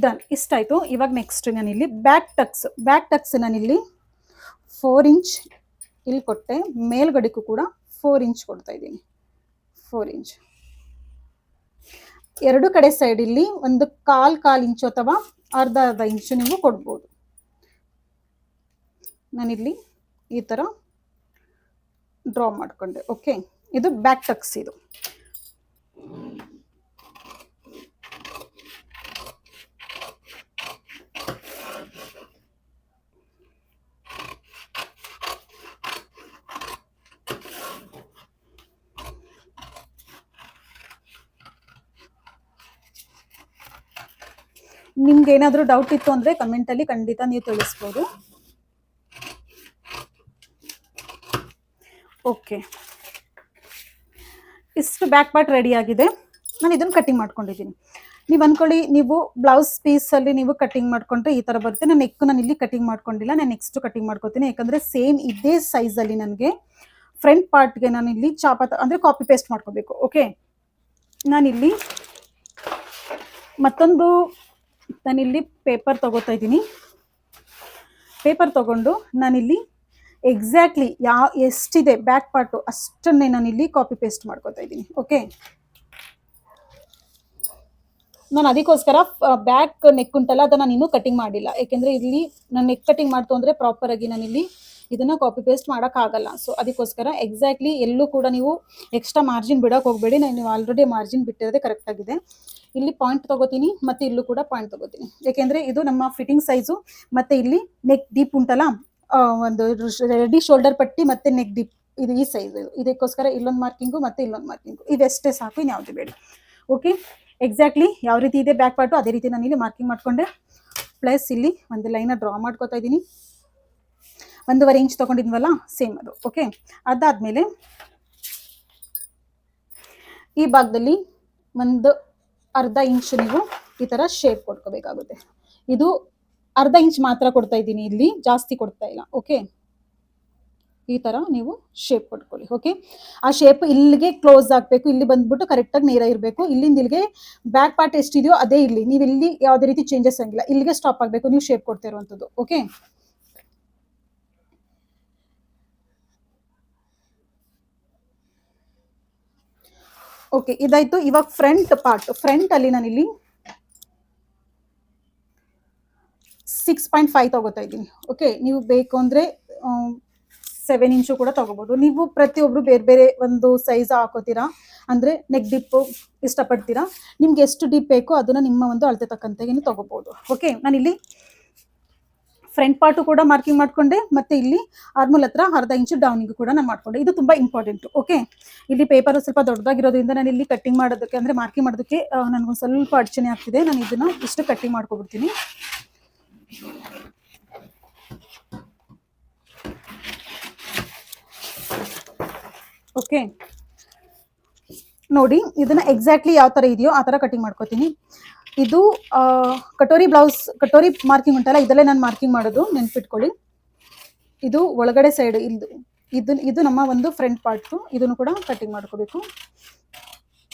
done. ಇಷ್ಟಾಯ್ತು. ಇವಾಗ ನೆಕ್ಸ್ಟ್ ನಾನಿಲ್ಲಿ ಬ್ಯಾಕ್ ಟಕ್ಸ್ ನಾನಿಲ್ಲಿ 4 ಇಂಚ್ ಇಲ್ಲಿ ಕೊಟ್ಟೆ. ಮೇಲ್ಗಡೆಗೂ ಕೂಡ 4 ಇಂಚ್ ಕೊಡ್ತಾ ಇದ್ದೀನಿ. 4 ಇಂಚ್ ಎರಡು ಕಡೆ ಸೈಡ್ ಇಲ್ಲಿ ಒಂದು ಕಾಲ್ ಇಂಚು ಅಥವಾ ಅರ್ಧ ಇಂಚು ನೀವು ಕೊಡ್ಬೋದು. ನಾನಿಲ್ಲಿ ಈ ತರ ಡ್ರಾ ಮಾಡ್ಕೊಂಡೆ. ಓಕೆ, ಇದು ಬ್ಯಾಕ್ ಟಕ್ಸ್. ಇದು ನಿಮ್ಗೆ ಏನಾದರೂ ಡೌಟ್ ಇತ್ತು ಅಂದರೆ ಕಮೆಂಟಲ್ಲಿ ಖಂಡಿತ ನೀವು ತಿಳಿಸ್ಬೋದು. ಓಕೆ, ಇಷ್ಟು ಬ್ಯಾಕ್ ಪಾರ್ಟ್ ರೆಡಿ ಆಗಿದೆ. ನಾನು ಇದನ್ನು ಕಟ್ಟಿಂಗ್ ಮಾಡ್ಕೊಂಡಿದ್ದೀನಿ. ನೀವು ಅಂದ್ಕೊಳ್ಳಿ, ನೀವು ಬ್ಲೌಸ್ ಪೀಸಲ್ಲಿ ನೀವು ಕಟ್ಟಿಂಗ್ ಮಾಡ್ಕೊಂಡ್ರೆ ಈ ಥರ ಬರುತ್ತೆ. ನಾನು ನಾನು ಇಲ್ಲಿ ಕಟ್ಟಿಂಗ್ ಮಾಡ್ಕೊಂಡಿಲ್ಲ, ನಾನು ನೆಕ್ಸ್ಟ್ ಕಟ್ಟಿಂಗ್ ಮಾಡ್ಕೊತೀನಿ. ಯಾಕಂದರೆ ಸೇಮ್ ಇದೇ ಸೈಜಲ್ಲಿ ನನಗೆ ಫ್ರಂಟ್ ಪಾರ್ಟ್ಗೆ ನಾನು ಇಲ್ಲಿ ಅಂದರೆ ಕಾಪಿ ಪೇಸ್ಟ್ ಮಾಡ್ಕೋಬೇಕು. ಓಕೆ, ನಾನಿಲ್ಲಿ ನಾನಿಲ್ಲಿ ಪೇಪರ್ ತಗೋತಾ ಇದ್ದೀನಿ. ಪೇಪರ್ ತಗೊಂಡು ನಾನಿಲ್ಲಿ ಎಕ್ಸಾಕ್ಟ್ಲಿ ಎಷ್ಟಿದೆ ಬ್ಯಾಕ್ ಪಾರ್ಟು ಅಷ್ಟನ್ನೇ ನಾನಿಲ್ಲಿ ಕಾಪಿ ಪೇಸ್ಟ್ ಮಾಡ್ಕೋತಾ ಇದ್ದೀನಿ. ಓಕೆ, ನಾನು ಅದಕ್ಕೋಸ್ಕರ ಬ್ಯಾಕ್ ನೆಕ್ ಉಂಟಲ್ಲ ಅದನ್ನು ನಾನು ಇನ್ನೂ ಕಟಿಂಗ್ ಮಾಡಿಲ್ಲ. ಯಾಕೆಂದರೆ ಇಲ್ಲಿ ನಾನು ನೆಕ್ ಕಟಿಂಗ್ ಮಾಡ್ತು ಅಂದರೆ ಪ್ರಾಪರಾಗಿ ನಾನಿಲ್ಲಿ ಇದನ್ನು ಕಾಪಿ ಪೇಸ್ಟ್ ಮಾಡೋಕ್ಕಾಗಲ್ಲ. ಸೊ ಅದಕ್ಕೋಸ್ಕರ ಎಕ್ಸಾಕ್ಟ್ಲಿ ಎಲ್ಲೂ ಕೂಡ ನೀವು ಎಕ್ಸ್ಟ್ರಾ ಮಾರ್ಜಿನ್ ಬಿಡೋಕೆ ಹೋಗಬೇಡಿ. ನೀವು ಆಲ್ರೆಡಿ ಮಾರ್ಜಿನ್ ಬಿಟ್ಟಿರೋದೇ ಕರೆಕ್ಟಾಗಿದೆ. ಇಲ್ಲಿ ಪಾಯಿಂಟ್ ತಗೋತೀನಿ ಮತ್ತು ಇಲ್ಲೂ ಕೂಡ ಪಾಯಿಂಟ್ ತಗೋತೀನಿ. ಯಾಕೆಂದರೆ ಇದು ನಮ್ಮ ಫಿಟ್ಟಿಂಗ್ ಸೈಜು. ಮತ್ತು ಇಲ್ಲಿ ನೆಕ್ ಡೀಪ್ ಉಂಟಲ್ಲ, ಒಂದು ರೆಡಿ ಶೋಲ್ಡರ್ ಪಟ್ಟಿ ಮತ್ತು ನೆಕ್ ಡೀಪ್ ಇದು ಈ ಸೈಜ್. ಇದಕ್ಕೋಸ್ಕರ ಇಲ್ಲೊಂದು ಮಾರ್ಕಿಂಗು ಮತ್ತು ಇಲ್ಲೊಂದು ಮಾರ್ಕಿಂಗು, ಇದೆಷ್ಟೇ ಸಾಕು, ಇನ್ಯಾವುದು ಬೇಡ. ಓಕೆ, ಎಕ್ಸಾಕ್ಟ್ಲಿ ಯಾವ ರೀತಿ ಇದೆ ಬ್ಯಾಕ್ ಪಾರ್ಟು ಅದೇ ರೀತಿ ನಾನು ಇಲ್ಲಿ ಮಾರ್ಕಿಂಗ್ ಮಾಡಿಕೊಂಡೆ. ಪ್ಲಸ್ ಇಲ್ಲಿ ಒಂದು ಲೈನ ಡ್ರಾ ಮಾಡ್ಕೋತಾ ಇದ್ದೀನಿ. 1.5 ಇಂಚ್ ತೊಗೊಂಡಿದ್ವಲ್ಲ ಸೇಮ್ ಅದು. ಓಕೆ, ಅದಾದಮೇಲೆ ಈ ಭಾಗದಲ್ಲಿ ಒಂದು ಅರ್ಧ ಇಂಚ್ ನೀವು ಈ ತರ ಶೇಪ್ ಕೊಡ್ಕೋಬೇಕಾಗುತ್ತೆ. ಇದು ಅರ್ಧ ಇಂಚ್ ಮಾತ್ರ ಕೊಡ್ತಾ ಇದ್ದೀನಿ, ಇಲ್ಲಿ ಜಾಸ್ತಿ ಕೊಡ್ತಾ ಇಲ್ಲ. ಓಕೆ, ಈ ತರ ನೀವು ಶೇಪ್ ಕೊಟ್ಕೊಳ್ಳಿ. ಓಕೆ, ಆ ಶೇಪ್ ಇಲ್ಲಿಗೆ ಕ್ಲೋಸ್ ಆಗಬೇಕು, ಇಲ್ಲಿ ಬಂದ್ಬಿಟ್ಟು ಕರೆಕ್ಟಾಗಿ ನೇರ ಇರಬೇಕು. ಇಲ್ಲಿಂದ ಇಲ್ಲಿಗೆ ಬ್ಯಾಕ್ ಪಾರ್ಟ್ ಎಷ್ಟಿದೆಯೋ ಅದೇ ಇಲ್ಲಿ, ನೀವು ಇಲ್ಲಿ ಯಾವುದೇ ರೀತಿ ಚೇಂಜಸ್ ಆಗಿಲ್ಲ, ಇಲ್ಲಿಗೆ ಸ್ಟಾಪ್ ಆಗಬೇಕು ನೀವು ಶೇಪ್ ಕೊಡ್ತಾ ಇರುವಂಥದ್ದು. ಓಕೆ, ಓಕೆ, ಇದಾಯ್ತು. ಇವಾಗ ಫ್ರಂಟ್ ಪಾರ್ಟ್, ಫ್ರಂಟ್ ಅಲ್ಲಿ ನಾನು ಇಲ್ಲಿ 6.5 ತಗೋತಾ ಇದ್ದೀನಿ. ಓಕೆ, ನೀವು ಬೇಕು ಅಂದ್ರೆ 7 ಇಂಚು ಕೂಡ ತಗೋಬಹುದು. ನೀವು ಪ್ರತಿಯೊಬ್ರು ಬೇರೆ ಬೇರೆ ಒಂದು ಸೈಜ್ ಹಾಕೋತೀರಾ, ಅಂದ್ರೆ ನೆಕ್ ಡಿಪ್ ಇಷ್ಟಪಡ್ತೀರಾ, ನಿಮ್ಗೆ ಎಷ್ಟು ಡಿಪ್ ಬೇಕೋ ಅದನ್ನ ನಿಮ್ಮ ಒಂದು ಅಳತೆ ತಕ್ಕಂತೆ ತಗೋಬಹುದು. ಓಕೆ, ನಾನು ಇಲ್ಲಿ ಫ್ರಂಟ್ ಪಾರ್ಟು ಕೂಡ ಮಾರ್ಕಿಂಗ್ ಮಾಡ್ಕೊಂಡೆ, ಮತ್ತೆ ಇಲ್ಲಿ ಆರ್ಮೂಲ್ ಹತ್ರ ಅರ್ಧ ಇಂಚು ಡೌನಿಂಗ್ ಕೂಡ ನಾನು ಮಾಡ್ಕೊಂಡೆ. ಇದು ತುಂಬಾ ಇಂಪಾರ್ಟೆಂಟ್. ಓಕೆ, ಇಲ್ಲಿ ಪೇಪರ್ ಸ್ವಲ್ಪ ದೊಡ್ಡದಾಗಿರೋದ್ರಿಂದ ನಾನು ಇಲ್ಲಿ ಕಟ್ಟಿಂಗ್ ಮಾಡೋದಕ್ಕೆ ಅಂದ್ರೆ ಮಾರ್ಕಿಂಗ್ ಮಾಡೋದಕ್ಕೆ ನನಗೊಂದು ಸ್ವಲ್ಪ ಅಡಚಣೆ ಆಗ್ತಿದೆ. ನಾನು ಇದನ್ನ ಇಷ್ಟು ಕಟ್ಟಿಂಗ್ ಮಾಡ್ಕೊಬಿಡ್ತೀನಿ. ಓಕೆ, ನೋಡಿ ಇದನ್ನ ಎಕ್ಸಾಕ್ಟ್ಲಿ ಯಾವ ತರ ಇದೆಯೋ ಆ ತರ ಕಟಿಂಗ್ ಮಾಡ್ಕೋತೀನಿ. ಇದು ಕಟೋರಿ ಬ್ಲೌಸ್, ಕಟೋರಿ ಮಾರ್ಕಿಂಗ್ ಉಂಟಲ್ಲ, ಇದರಲ್ಲೇ ನಾನು ಮಾರ್ಕಿಂಗ್ ಮಾಡೋದು, ನೆನ್ಪಿಟ್ಕೊಳ್ಳಿ. ಇದು ಒಳಗಡೆ ಸೈಡ್ ಇದು ನಮ್ಮ ಒಂದು ಫ್ರಂಟ್ ಪಾರ್ಟ್, ಇದನ್ನು ಕೂಡ ಕಟಿಂಗ್ ಮಾಡ್ಕೋಬೇಕು.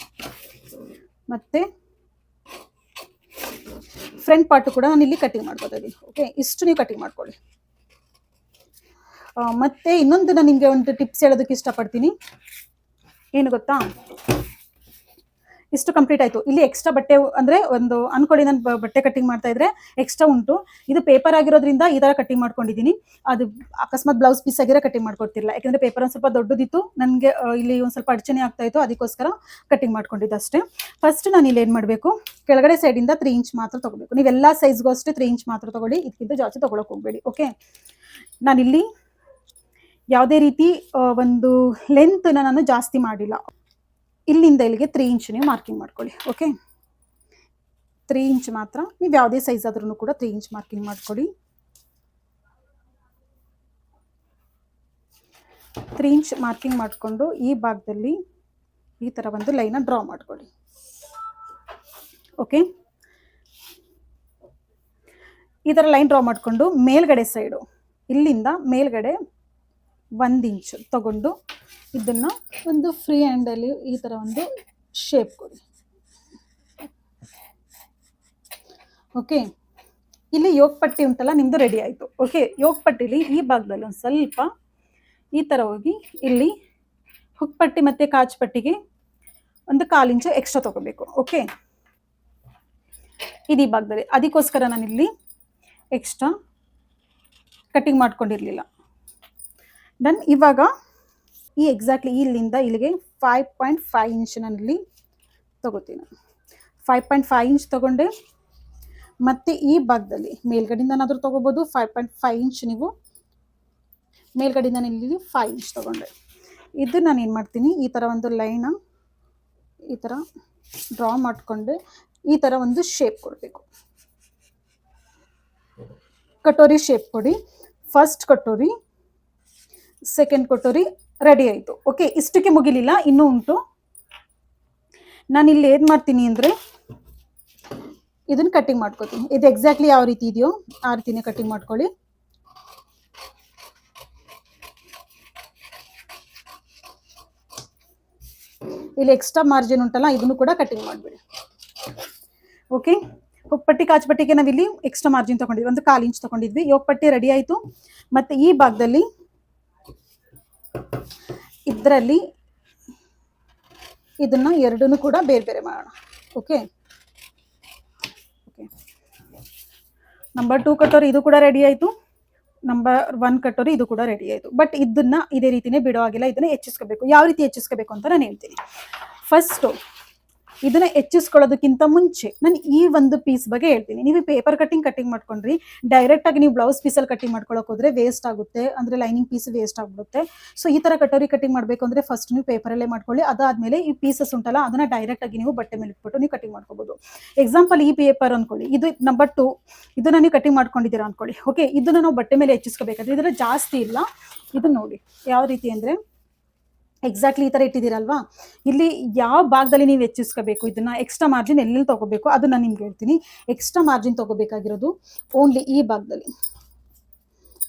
ಮತ್ತೆ ಫ್ರಂಟ್ ಪಾರ್ಟ್ ಕೂಡ ನಾನು ಇಲ್ಲಿ ಕಟಿಂಗ್ ಮಾಡ್ಕೋತಾ ಇದ್ದೀನಿ. ಓಕೆ, ಇಷ್ಟು ನೀವು ಕಟಿಂಗ್ ಮಾಡ್ಕೊಳ್ಳಿ. ಮತ್ತೆ ಇನ್ನೊಂದು ನಾನು ನಿಮಗೆ ಒಂದು ಟಿಪ್ಸ್ ಹೇಳೋದಕ್ಕೆ ಇಷ್ಟಪಡ್ತೀನಿ. ಏನು ಗೊತ್ತಾ, ಇಷ್ಟು ಕಂಪ್ಲೀಟ್ ಆಯ್ತು. ಇಲ್ಲಿ ಎಕ್ಸ್ಟ್ರಾ ಬಟ್ಟೆ ಅಂದ್ರೆ ಒಂದು ಅನ್ಕೊಳ್ಳಿ, ನಾನು ಬಟ್ಟೆ ಕಟ್ಟಿಂಗ್ ಮಾಡ್ತಾ ಇದ್ರೆ ಎಕ್ಸ್ಟ್ರಾ ಉಂಟು. ಇದು ಪೇಪರ್ ಆಗಿರೋದ್ರಿಂದ ಈ ತರ ಕಟ್ಟಿಂಗ್ ಮಾಡ್ಕೊಂಡಿದ್ದೀನಿ. ಅದು ಅಕಸ್ಮಾತ್ ಬ್ಲೌಸ್ ಪೀಸ್ ಆಗಿರೋ ಕಟ್ಟಿಂಗ್ ಮಾಡ್ಕೊಡ್ತಿರ್ಲಿಲ್ಲ, ಯಾಕಂದ್ರೆ ಪೇಪರ್ ಒಂದು ಸ್ವಲ್ಪ ದೊಡ್ಡದಿತ್ತು, ನನಗೆ ಇಲ್ಲಿ ಒಂದು ಸ್ವಲ್ಪ ಅಡಚಣೆ ಆಗ್ತಾ ಇತ್ತು, ಅದಕ್ಕೋಸ್ಕರ ಕಟ್ಟಿಂಗ್ ಮಾಡ್ಕೊಂಡಿದ್ದು ಅಷ್ಟೇ. ಫಸ್ಟ್ ನಾನು ಇಲ್ಲಿ ಏನು ಮಾಡಬೇಕು, ಕೆಳಗಡೆ ಸೈಡಿಂದ 3 ಇಂಚ್ ಮಾತ್ರ ತಗೋಬೇಕು. ನೀವೆಲ್ಲ ಸೈಜ್ಗೂ ಅಷ್ಟೇ 3 ಇಂಚ್ ಮಾತ್ರ ತಗೊಳ್ಳಿ, ಇದಕ್ಕಿಂತ ಜಾಸ್ತಿ ತಗೊಳಕ್ ಹೋಗ್ಬೇಡಿ. ಓಕೆ, ನಾನಿಲ್ಲಿ ಯಾವುದೇ ರೀತಿ ಒಂದು ಲೆಂತ್ ನಾನು ಜಾಸ್ತಿ ಮಾಡಿಲ್ಲ. ಇಲ್ಲಿಂದ ಇಲ್ಲಿಗೆ 3 ಇಂಚ್ ನೀವು ಮಾರ್ಕಿಂಗ್ ಮಾಡ್ಕೊಳ್ಳಿ. ಓಕೆ, 3 ಇಂಚ್ ಮಾತ್ರ, ನೀವು ಯಾವುದೇ ಸೈಜ್ ಆದ್ರೂ ಕೂಡ 3 ಇಂಚ್ ಮಾರ್ಕಿಂಗ್ ಮಾಡ್ಕೊಳ್ಳಿ. 3 ಇಂಚ್ ಮಾರ್ಕಿಂಗ್ ಮಾಡಿಕೊಂಡು ಈ ಭಾಗದಲ್ಲಿ ಈ ತರ ಒಂದು ಲೈನ್ ಡ್ರಾ ಮಾಡ್ಕೊಳ್ಳಿ. ಓಕೆ, ಈ ತರ ಲೈನ್ ಡ್ರಾ ಮಾಡಿಕೊಂಡು ಮೇಲ್ಗಡೆ ಸೈಡು ಇಲ್ಲಿಂದ ಮೇಲ್ಗಡೆ 1 ಇಂಚ್ ತಗೊಂಡು ಇದನ್ನ ಒಂದು ಫ್ರೀ ಹ್ಯಾಂಡ್ ಅಲ್ಲಿ ಈ ತರ ಒಂದು ಶೇಪ್ ಕೊಡಿ. ಓಕೆ, ಇಲ್ಲಿ ಯೋಗ್ ಪಟ್ಟಿ ಉಂಟಲ್ಲ ನಿಮ್ದು ರೆಡಿ ಆಯ್ತು. ಓಕೆ, ಯೋಗ್ ಪಟ್ಟಿಲಿ ಈ ಭಾಗದಲ್ಲಿ ಒಂದು ಸ್ವಲ್ಪ ಈ ತರ ಹೋಗಿ ಇಲ್ಲಿ ಹುಕ್ ಪಟ್ಟಿ ಮತ್ತೆ ಕಾಜ್ ಪಟ್ಟಿಗೆ ಒಂದು 1/4 ಇಂಚು ಎಕ್ಸ್ಟ್ರಾ ತಗೋಬೇಕು. ಓಕೆ, ಇದು ಈ ಭಾಗದಲ್ಲಿ, ಅದಕ್ಕೋಸ್ಕರ ನಾನು ಇಲ್ಲಿ ಎಕ್ಸ್ಟ್ರಾ ಕಟಿಂಗ್ ಮಾಡ್ಕೊಂಡಿರ್ಲಿಲ್ಲ. ಡನ್. ಇವಾಗ ಈ ಎಕ್ಸಾಕ್ಟ್ಲಿ ಇಲ್ಲಿಂದ ಇಲ್ಲಿಗೆ 5.5 ಇಂಚ್ ನಾನು ಇಲ್ಲಿ ತಗೋತೀನಿ. 5.5 ಇಂಚ್ ತಗೊಂಡೆ. ಮತ್ತೆ ಈ ಭಾಗದಲ್ಲಿ ಮೇಲ್ಗಡೆಯಿಂದನಾದ್ರೂ ತಗೋಬಹುದು, 5.5 ಇಂಚ್ ನೀವು ಮೇಲ್ಗಡೆಯಿಂದ ಇಲ್ಲಿ 5 ಇಂಚ್ ತಗೊಂಡೆ. ಇದು ನಾನು ಏನು ಮಾಡ್ತೀನಿ, ಈ ತರ ಒಂದು ಲೈನ್ ಈ ತರ ಡ್ರಾ ಮಾಡ್ಕೊಂಡೆ ಈ ತರ ಒಂದು ಶೇಪ್ ಕೊಡಬೇಕು. ಕಟೋರಿ ಶೇಪ್ ಕೊಡಿ. First katori, second katori ready ಆಯಿತು. ಓಕೆ, ಇಷ್ಟಕ್ಕೆ ಮುಗಿಲಿಲ್ಲ, ಇನ್ನೂ ಉಂಟು. ನಾನು ಇಲ್ಲಿ ಏನು ಮಾಡ್ತೀನಿ ಅಂದರೆ ಇದನ್ನು ಕಟ್ಟಿಂಗ್ ಮಾಡ್ಕೋತೀನಿ. ಇದು ಎಕ್ಸಾಕ್ಟ್ಲಿ ಯಾವ ರೀತಿ ಇದೆಯೋ ಆ ರೀತಿನೇ ಕಟ್ಟಿಂಗ್ ಮಾಡ್ಕೊಳ್ಳಿ. ಇಲ್ಲಿ ಎಕ್ಸ್ಟ್ರಾ ಮಾರ್ಜಿನ್ ಉಂಟಲ್ಲ, ಇದನ್ನು ಕೂಡ ಕಟ್ಟಿಂಗ್ ಮಾಡಿಬಿಡಿ. ಓಕೆ, ಪಟ್ಟಿ ಕಾಜ್ ಪಟ್ಟಿಗೆ ನಾವಿಲ್ಲಿ ಎಕ್ಸ್ಟ್ರಾ ಮಾರ್ಜಿನ್ ತಗೊಂಡಿದ್ವಿ, ಒಂದು 1/4 ಇಂಚ್ ತಗೊಂಡಿದ್ವಿ. ಯೋಗ ಪಟ್ಟಿ ರೆಡಿ ಆಯಿತು. ಮತ್ತೆ ಈ ಭಾಗದಲ್ಲಿ ಇದರಲ್ಲಿ ಇದನ್ನ ಎರಡನ್ನೂ ಕೂಡ ಬೇರೆ ಬೇರೆ ಮಾಡೋಣ. ಓಕೆ, ನಂಬರ್ 2 ಕಟೋರಿ ಇದು ಕೂಡ ರೆಡಿ ಆಯಿತು. ನಂಬರ್ 1 ಕಟೋರಿ ಇದು ಕೂಡ ರೆಡಿ ಆಯಿತು. ಬಟ್ ಇದನ್ನ ಇದೇ ರೀತಿನೇ ಬಿಡೋ ಆಗಿಲ್ಲ, ಇದನ್ನ ಹೆಚ್ಚಿಸ್ಕೋಬೇಕು. ಯಾವ ರೀತಿ ಹೆಚ್ಚಿಸ್ಕೋಬೇಕು ಅಂತ ನಾನು ಹೇಳ್ತೀನಿ. ಫಸ್ಟು ಇದನ್ನ ಹೆಚ್ಚಿಸ್ಕೊಳ್ಳೋದಕ್ಕಿಂತ ಮುಂಚೆ ನಾನು ಈ ಒಂದು ಪೀಸ್ ಬಗ್ಗೆ ಹೇಳ್ತೀನಿ. ನೀವು ಪೇಪರ್ ಕಟ್ಟಿಂಗ್ ಮಾಡ್ಕೊಂಡ್ರಿ, ಡೈರೆಕ್ಟ್ ಆಗಿ ನೀವು ಬ್ಲೌಸ್ ಪೀಸಲ್ಲಿ ಕಟ್ಟಿಂಗ್ ಮಾಡ್ಕೊಳ್ಳೋಕೆ ಹೋದ್ರೆ ವೇಸ್ಟ್ ಆಗುತ್ತೆ, ಅಂದ್ರೆ ಲೈನಿಂಗ್ ಪೀಸ್ ವೇಸ್ಟ್ ಆಗ್ಬಿಡುತ್ತೆ. ಸೊ ಈ ತರ ಕಟೋರಿ ಕಟ್ಟಿಂಗ್ ಮಾಡಬೇಕು ಅಂದ್ರೆ ಫಸ್ಟ್ ನೀವು ಪೇಪರಲ್ಲೇ ಮಾಡ್ಕೊಳ್ಳಿ. ಅದಾದ್ಮೇಲೆ ಈ ಪೀಸಸ್ ಉಂಟಲ್ಲ ಅದನ್ನ ಡೈರೆಕ್ಟ್ ಆಗಿ ನೀವು ಬಟ್ಟೆ ಮೇಲೆ ಇಟ್ಬಿಟ್ಟು ನೀವು ಕಟ್ಟಿಂಗ್ ಮಾಡ್ಕೋಬಹುದು. ಎಕ್ಸಾಂಪಲ್ ಈ ಪೇಪರ್ ಅನ್ಕೊಳ್ಳಿ, ಇದು ನಂಬರ್ 2, ಇದನ್ನ ನೀವು ಕಟ್ಟಿಂಗ್ ಮಾಡ್ಕೊಂಡಿದ್ದೀರಾ ಅನ್ಕೊಳ್ಳಿ. ಓಕೆ, ಇದನ್ನ ನಾವು ಬಟ್ಟೆ ಮೇಲೆ ಹೆಚ್ಚಿಸ್ಕೋಬೇಕಾದ್ರೆ ಇದರ ಜಾಸ್ತಿ ಇಲ್ಲ. ಇದು ನೋಡಿ ಯಾವ ರೀತಿ ಅಂದ್ರೆ ಎಕ್ಸಾಕ್ಟ್ಲಿ ಈ ಥರ ಇಟ್ಟಿದ್ದೀರಲ್ವಾ, ಇಲ್ಲಿ ಯಾವ ಭಾಗದಲ್ಲಿ ನೀವು ಹೆಚ್ಚಿಸ್ಕೋಬೇಕು, ಇದನ್ನು ಎಕ್ಸ್ಟ್ರಾ ಮಾರ್ಜಿನ್ ಎಲ್ಲಿ ತೊಗೋಬೇಕು ಅದು ನಾನು ನಿಮ್ಗೆ ಹೇಳ್ತೀನಿ. ಎಕ್ಸ್ಟ್ರಾ ಮಾರ್ಜಿನ್ ತೊಗೋಬೇಕಾಗಿರೋದು ಓನ್ಲಿ ಈ ಭಾಗದಲ್ಲಿ.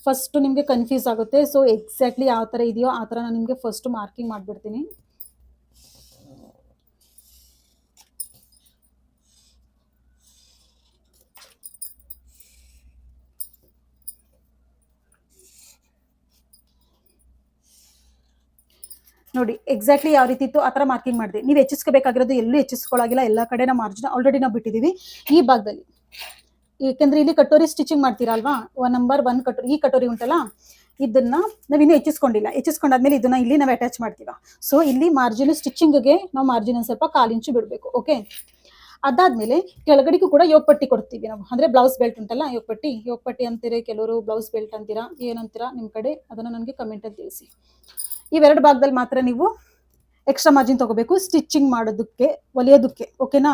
ಫಸ್ಟು ನಿಮಗೆ ಕನ್ಫ್ಯೂಸ್ ಆಗುತ್ತೆ. ಸೊ ಎಕ್ಸಾಕ್ಟ್ಲಿ ಯಾವ ಥರ ಇದೆಯೋ ಆ ಥರ ನಾನು ನಿಮಗೆ ಫಸ್ಟು ಮಾರ್ಕಿಂಗ್ ಮಾಡಿಬಿಡ್ತೀನಿ. ನೋಡಿ ಎಕ್ಸಾಕ್ಟ್ಲಿ ಯಾವ ರೀತಿ ಇತ್ತು ಆ ಥರ ಮಾರ್ಕಿಂಗ್ ಮಾಡಿದೆ. ನೀವು ಹೆಚ್ಚಿಸ್ಕೋಬೇಕಾಗಿರೋದು ಎಲ್ಲೂ ಹೆಚ್ಚಿಸ್ಕೊಳ್ಳಾಗಿಲ್ಲ, ಎಲ್ಲ ಕಡೆ ನಾವು ಮಾರ್ಜಿನ್ ಆಲ್ರೆಡಿ ನಾವು ಬಿಟ್ಟಿದ್ದೀವಿ ಈ ಭಾಗದಲ್ಲಿ. ಏಕೆಂದರೆ ಇಲ್ಲಿ ಕಟೋರಿ ಸ್ಟಿಚಿಂಗ್ ಮಾಡ್ತೀರಾ ಅಲ್ವಾ, ನಂಬರ್ 1 ಕಟೋರಿ, ಈ ಕಟೋರಿ ಉಂಟಲ್ಲ ಇದನ್ನ ನಾವಿನ್ನೂ ಹೆಚ್ಚಿಸ್ಕೊಂಡಿಲ್ಲ. ಹೆಚ್ಚಿಸ್ಕೊಂಡಾದ್ಮೇಲೆ ಇದನ್ನ ಇಲ್ಲಿ ನಾವು ಅಟ್ಯಾಚ್ ಮಾಡ್ತೀವ. ಸೊ ಇಲ್ಲಿ ಮಾರ್ಜಿನ್ ಸ್ಟಿಚಿಂಗ್ಗೆ ನಾವು ಮಾರ್ಜಿನ್ ಒಂದು ಸ್ವಲ್ಪ 1/4 ಇಂಚು ಬಿಡಬೇಕು. ಓಕೆ, ಅದಾದ್ಮೇಲೆ ಕೆಳಗಡೆಗೂ ಕೂಡ ಯೋಗಪಟ್ಟಿ ಕೊಡ್ತೀವಿ ನಾವು, ಅಂದ್ರೆ ಬ್ಲೌಸ್ ಬೆಲ್ಟ್ ಉಂಟಲ್ಲ, ಯೋಗಪಟ್ಟಿ ಅಂತೀರಿ ಕೆಲವರು, ಬ್ಲೌಸ್ ಬೆಲ್ಟ್ ಅಂತೀರಾ, ಏನಂತೀರಾ ನಿಮ್ಮ ಕಡೆ ಅದನ್ನು ನನಗೆ ಕಮೆಂಟಲ್ಲಿ ತಿಳಿಸಿ. ಇವೆರಡು ಭಾಗದಲ್ಲಿ ಮಾತ್ರ ನೀವು ಎಕ್ಸ್ಟ್ರಾ ಮಾರ್ಜಿನ್ ತಗೋಬೇಕು ಸ್ಟಿಚಿಂಗ್ ಮಾಡೋದಕ್ಕೆ, ಹೊಲಿಯೋದಕ್ಕೆ. ಓಕೆನಾ,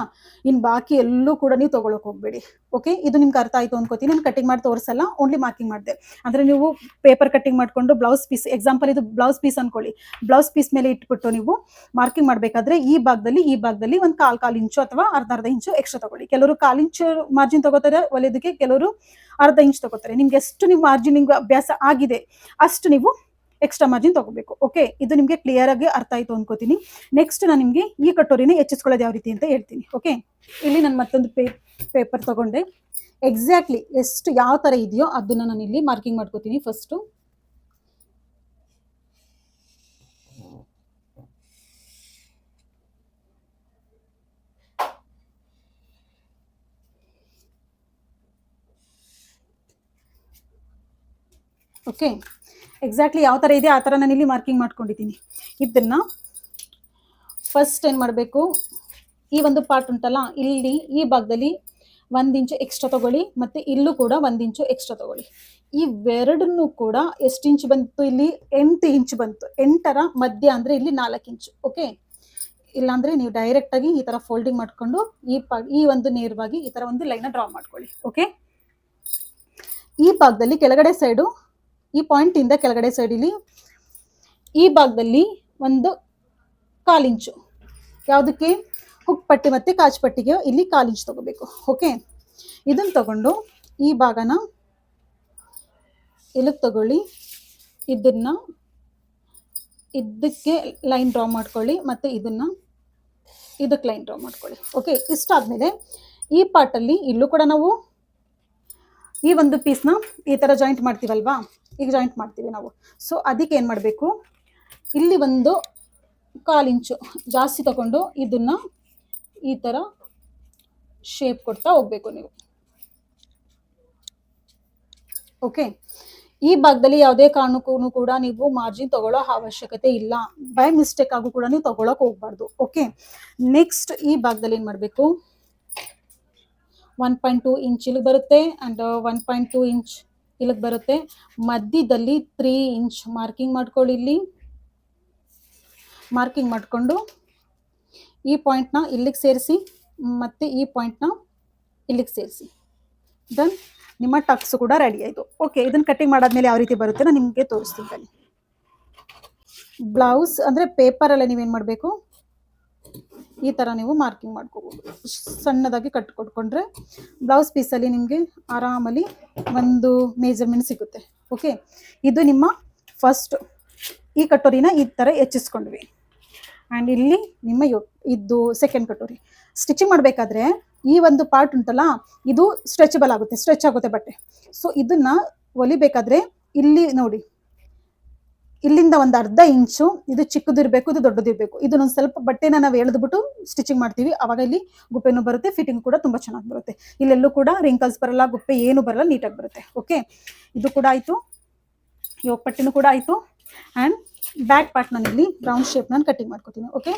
ಇನ್ನು ಬಾಕಿ ಎಲ್ಲೂ ಕೂಡ ನೀವು ತೊಗೊಳಕ್ಕೆ ಹೋಗಬೇಡಿ. ಓಕೆ, ಇದು ನಿಮ್ಗೆ ಅರ್ಥ ಆಯಿತು ಅನ್ಕೋತೀನಿ. ನಾನು ಕಟಿಂಗ್ ಮಾಡಿ ತೋರಿಸಲ್ಲ, ಓನ್ಲಿ ಮಾರ್ಕಿಂಗ್ ಮಾಡಿದೆ. ಅಂದರೆ ನೀವು ಪೇಪರ್ ಕಟ್ಟಿಂಗ್ ಮಾಡಿಕೊಂಡು ಬ್ಲೌಸ್ ಪೀಸ್, ಎಕ್ಸಾಂಪಲ್ ಇದು ಬ್ಲೌಸ್ ಪೀಸ್ ಅನ್ಕೊಳ್ಳಿ, ಬ್ಲೌಸ್ ಪೀಸ್ ಮೇಲೆ ಇಟ್ಬಿಟ್ಟು ನೀವು ಮಾರ್ಕಿಂಗ್ ಮಾಡಬೇಕಾದ್ರೆ ಈ ಭಾಗದಲ್ಲಿ ಒಂದು 1/4 ಇಂಚು ಅಥವಾ ಅರ್ಧ ಇಂಚು ಎಕ್ಸ್ಟ್ರಾ ತಗೊಳ್ಳಿ. ಕೆಲವರು 1/4 ಇಂಚು ಮಾರ್ಜಿನ್ ತಗೋತಾರೆ ಹೊಲಿಯೋದಕ್ಕೆ, ಕೆಲವರು ಅರ್ಧ ಇಂಚು ತಗೋತಾರೆ. ನಿಮ್ಗೆ ಎಷ್ಟು ನೀವು ಮಾರ್ಜಿನಿಂಗ್ ಅಭ್ಯಾಸ ಆಗಿದೆ ಅಷ್ಟು ನೀವು ಎಕ್ಸ್ಟ್ರಾ ಮಾರ್ಜಿನ್ ತಗೋಬೇಕು. ಓಕೆ, ಇದು ನಿಮಗೆ ಕ್ಲಿಯರ್ ಆಗಿ ಅರ್ಥ ಆಯಿತು ಅನ್ಕೋತೀನಿ. ನೆಕ್ಸ್ಟ್ ನಾನು ನಿಮಗೆ ಈ ಕಟೋರಿನ ಹೆಚ್ಚಿಸ್ಕೊಳ್ಳೋದು ಯಾವ ರೀತಿ ಅಂತ ಹೇಳ್ತೀನಿ. ಓಕೆ, ಇಲ್ಲಿ ನಾನು ಮತ್ತೊಂದು ಪೇಪರ್ ತಗೊಂಡೆ. ಎಕ್ಸಾಕ್ಟ್ಲಿ ಎಷ್ಟು ಯಾವ ಥರ ಇದೆಯೋ ಅದನ್ನ ನಾನು ಇಲ್ಲಿ ಮಾರ್ಕಿಂಗ್ ಮಾಡ್ಕೋತೀನಿ ಫಸ್ಟು. ಓಕೆ, ಎಕ್ಸಾಕ್ಟ್ಲಿ ಯಾವ ಥರ ಇದೆ ಆ ಥರ ನಾನು ಇಲ್ಲಿ ಮಾರ್ಕಿಂಗ್ ಮಾಡ್ಕೊಂಡಿದ್ದೀನಿ. ಇದನ್ನು ಫಸ್ಟ್ ಏನು ಮಾಡಬೇಕು, ಈ ಒಂದು ಪಾರ್ಟ್ ಉಂಟಲ್ಲ ಇಲ್ಲಿ ಈ ಭಾಗದಲ್ಲಿ 1 ಇಂಚು ಎಕ್ಸ್ಟ್ರಾ ತಗೊಳ್ಳಿ, ಮತ್ತು ಇಲ್ಲೂ ಕೂಡ 1 ಇಂಚು ಎಕ್ಸ್ಟ್ರಾ ತಗೊಳ್ಳಿ. ಇವೆರಡನ್ನೂ ಕೂಡ ಎಷ್ಟು ಇಂಚು ಬಂತು, ಇಲ್ಲಿ 8 ಇಂಚು ಬಂತು. 8ರ ಮಧ್ಯ ಅಂದರೆ ಇಲ್ಲಿ 4 ಇಂಚು. ಓಕೆ, ಇಲ್ಲಾಂದರೆ ನೀವು ಡೈರೆಕ್ಟಾಗಿ ಈ ಥರ ಫೋಲ್ಡಿಂಗ್ ಮಾಡಿಕೊಂಡು ಈ ಒಂದು ನೇರವಾಗಿ ಈ ಥರ ಒಂದು ಲೈನ ಡ್ರಾ ಮಾಡ್ಕೊಳ್ಳಿ. ಓಕೆ, ಈ ಭಾಗದಲ್ಲಿ ಕೆಳಗಡೆ ಸೈಡು, ಈ ಪಾಯಿಂಟಿಂದ ಕೆಳಗಡೆ ಸೈಡಲ್ಲಿ ಈ ಭಾಗದಲ್ಲಿ ಒಂದು 1/4 ಇಂಚು ಯಾವುದಕ್ಕೆ, ಹುಕ್ ಪಟ್ಟಿ ಮತ್ತು ಕಾಜು ಪಟ್ಟಿಗೆ ಇಲ್ಲಿ 1/4 ಇಂಚು ತಗೋಬೇಕು. ಓಕೆ, ಇದನ್ನು ತಗೊಂಡು ಈ ಭಾಗನ ಇಲ್ಲಿಗೆ ತಗೊಳ್ಳಿ, ಇದನ್ನು ಇದಕ್ಕೆ ಲೈನ್ ಡ್ರಾ ಮಾಡ್ಕೊಳ್ಳಿ, ಮತ್ತು ಇದನ್ನು ಇದಕ್ಕೆ ಲೈನ್ ಡ್ರಾ ಮಾಡ್ಕೊಳ್ಳಿ. ಓಕೆ, ಇಷ್ಟಾದಮೇಲೆ ಈ ಪಾರ್ಟಲ್ಲಿ ಇಲ್ಲೂ ಕೂಡ ನಾವು ಈ ಒಂದು ಪೀಸ್ನ ಈ ಥರ ಜಾಯಿಂಟ್ ಮಾಡ್ತೀವಲ್ವಾ, ಈಗ ಜಾಯಿಂಟ್ ಮಾಡ್ತೀವಿ ನಾವು. ಸೊ ಅದಕ್ಕೆ ಏನು ಮಾಡಬೇಕು, ಇಲ್ಲಿ ಒಂದು 1/4 ಇಂಚು ಜಾಸ್ತಿ ತಗೊಂಡು ಇದನ್ನು ಈ ಥರ ಶೇಪ್ ಕೊಡ್ತಾ ಹೋಗಬೇಕು ನೀವು. ಓಕೆ, ಈ ಭಾಗದಲ್ಲಿ ಯಾವುದೇ ಕಾರಣಕ್ಕೂ ಕೂಡ ನೀವು ಮಾರ್ಜಿನ್ ತಗೊಳ್ಳೋ ಅವಶ್ಯಕತೆ ಇಲ್ಲ. ಬೈ ಮಿಸ್ಟೇಕ್ ಆಗು ಕೂಡ ನೀವು ತಗೊಳಕ್ಕೆ ಹೋಗ್ಬಾರ್ದು. ಓಕೆ, ನೆಕ್ಸ್ಟ್ ಈ ಭಾಗದಲ್ಲಿ ಏನು ಮಾಡಬೇಕು, 1.2 ಇಂಚ್ ಇಲ್ಲಿಗೆ ಬರುತ್ತೆ ಆ್ಯಂಡ್ 1.2 ಇಂಚ್ ಇಲ್ಲಿಗೆ ಬರುತ್ತೆ. ಮಧ್ಯದಲ್ಲಿ 3 ಇಂಚ್ ಮಾರ್ಕಿಂಗ್ ಮಾಡ್ಕೊಳ್ಳಿ. ಇಲ್ಲಿ ಮಾರ್ಕಿಂಗ್ ಮಾಡಿಕೊಂಡು ಈ ಪಾಯಿಂಟ್ನ ಇಲ್ಲಿಗೆ ಸೇರಿಸಿ, ಮತ್ತು ಈ ಪಾಯಿಂಟ್ನ ಇಲ್ಲಿಗೆ ಸೇರಿಸಿ. ದೆನ್ ನಿಮ್ಮ ಟಕ್ಸ್ ಕೂಡ ರೆಡಿ ಆಯಿತು. ಓಕೆ, ಇದನ್ನು ಕಟ್ಟಿಂಗ್ ಮಾಡಾದ್ಮೇಲೆ ಯಾವ ರೀತಿ ಬರುತ್ತೆ ನಾನು ನಿಮಗೆ ತೋರಿಸ್ತೀನಿ ಬನ್ನಿ. ಬ್ಲೌಸ್ ಅಂದರೆ ಪೇಪರಲ್ಲೇ ನೀವೇನು ಮಾಡಬೇಕು, ಈ ಥರ ನೀವು ಮಾರ್ಕಿಂಗ್ ಮಾಡ್ಕೋಬೋದು. ಸಣ್ಣದಾಗಿ ಕಟ್ ಕೊಟ್ಕೊಂಡ್ರೆ ಬ್ಲೌಸ್ ಪೀಸಲ್ಲಿ ನಿಮಗೆ ಆರಾಮಲ್ಲಿ ಒಂದು ಮೇಜರ್ಮೆಂಟ್ ಸಿಗುತ್ತೆ. ಓಕೆ, ಇದು ನಿಮ್ಮ ಫಸ್ಟ್ ಈ ಕಟೋರಿನ ಈ ಥರ ಹೆಚ್ಚಿಸ್ಕೊಂಡ್ವಿ. ಆ್ಯಂಡ್ ಇಲ್ಲಿ ನಿಮ್ಮ ಇದು ಸೆಕೆಂಡ್ ಕಟೋರಿ. ಸ್ಟಿಚಿಂಗ್ ಮಾಡಬೇಕಾದ್ರೆ ಈ ಒಂದು ಪಾರ್ಟ್ ಉಂಟಲ್ಲ ಇದು ಸ್ಟ್ರೆಚಬಲ್ ಆಗುತ್ತೆ, ಸ್ಟ್ರೆಚ್ ಆಗುತ್ತೆ ಬಟ್ಟೆ. ಸೊ ಇದನ್ನು ಹೊಲಿಬೇಕಾದ್ರೆ ಇಲ್ಲಿ ನೋಡಿ, ಇಲ್ಲಿಂದ ಒಂದು ಅರ್ಧ ಇಂಚು ಇದು ಚಿಕ್ಕದಿರಬೇಕು, ಇದು ದೊಡ್ಡದಿರಬೇಕು. ಇದನ್ನೊಂದು ಸ್ವಲ್ಪ ಬಟ್ಟೆನ ನಾವು ಎಳೆದ್ಬಿಟ್ಟು ಸ್ಟಿಚಿಂಗ್ ಮಾಡ್ತೀವಿ, ಆವಾಗ ಇಲ್ಲಿ ಗುಪ್ಪೆನೂ ಬರುತ್ತೆ, ಫಿಟ್ಟಿಂಗ್ ಕೂಡ ತುಂಬ ಚೆನ್ನಾಗಿ ಬರುತ್ತೆ. ಇಲ್ಲೆಲ್ಲೂ ಕೂಡ ರಿಂಕಲ್ಸ್ ಬರಲ್ಲ, ಗುಪ್ಪೆ ಏನು ಬರಲ್ಲ, ನೀಟಾಗಿ ಬರುತ್ತೆ. ಓಕೆ, ಇದು ಕೂಡ ಆಯಿತು, ಯೋಗ ಪಟ್ಟಿನೂ ಕೂಡ ಆಯಿತು. ಆ್ಯಂಡ್ ಬ್ಯಾಕ್ ಪಾರ್ಟ್ ನಾನು ಇಲ್ಲಿ ರೌಂಡ್ ಶೇಪ್ ನಾನು ಕಟಿಂಗ್ ಮಾಡ್ಕೊತೀನಿ. ಓಕೆ,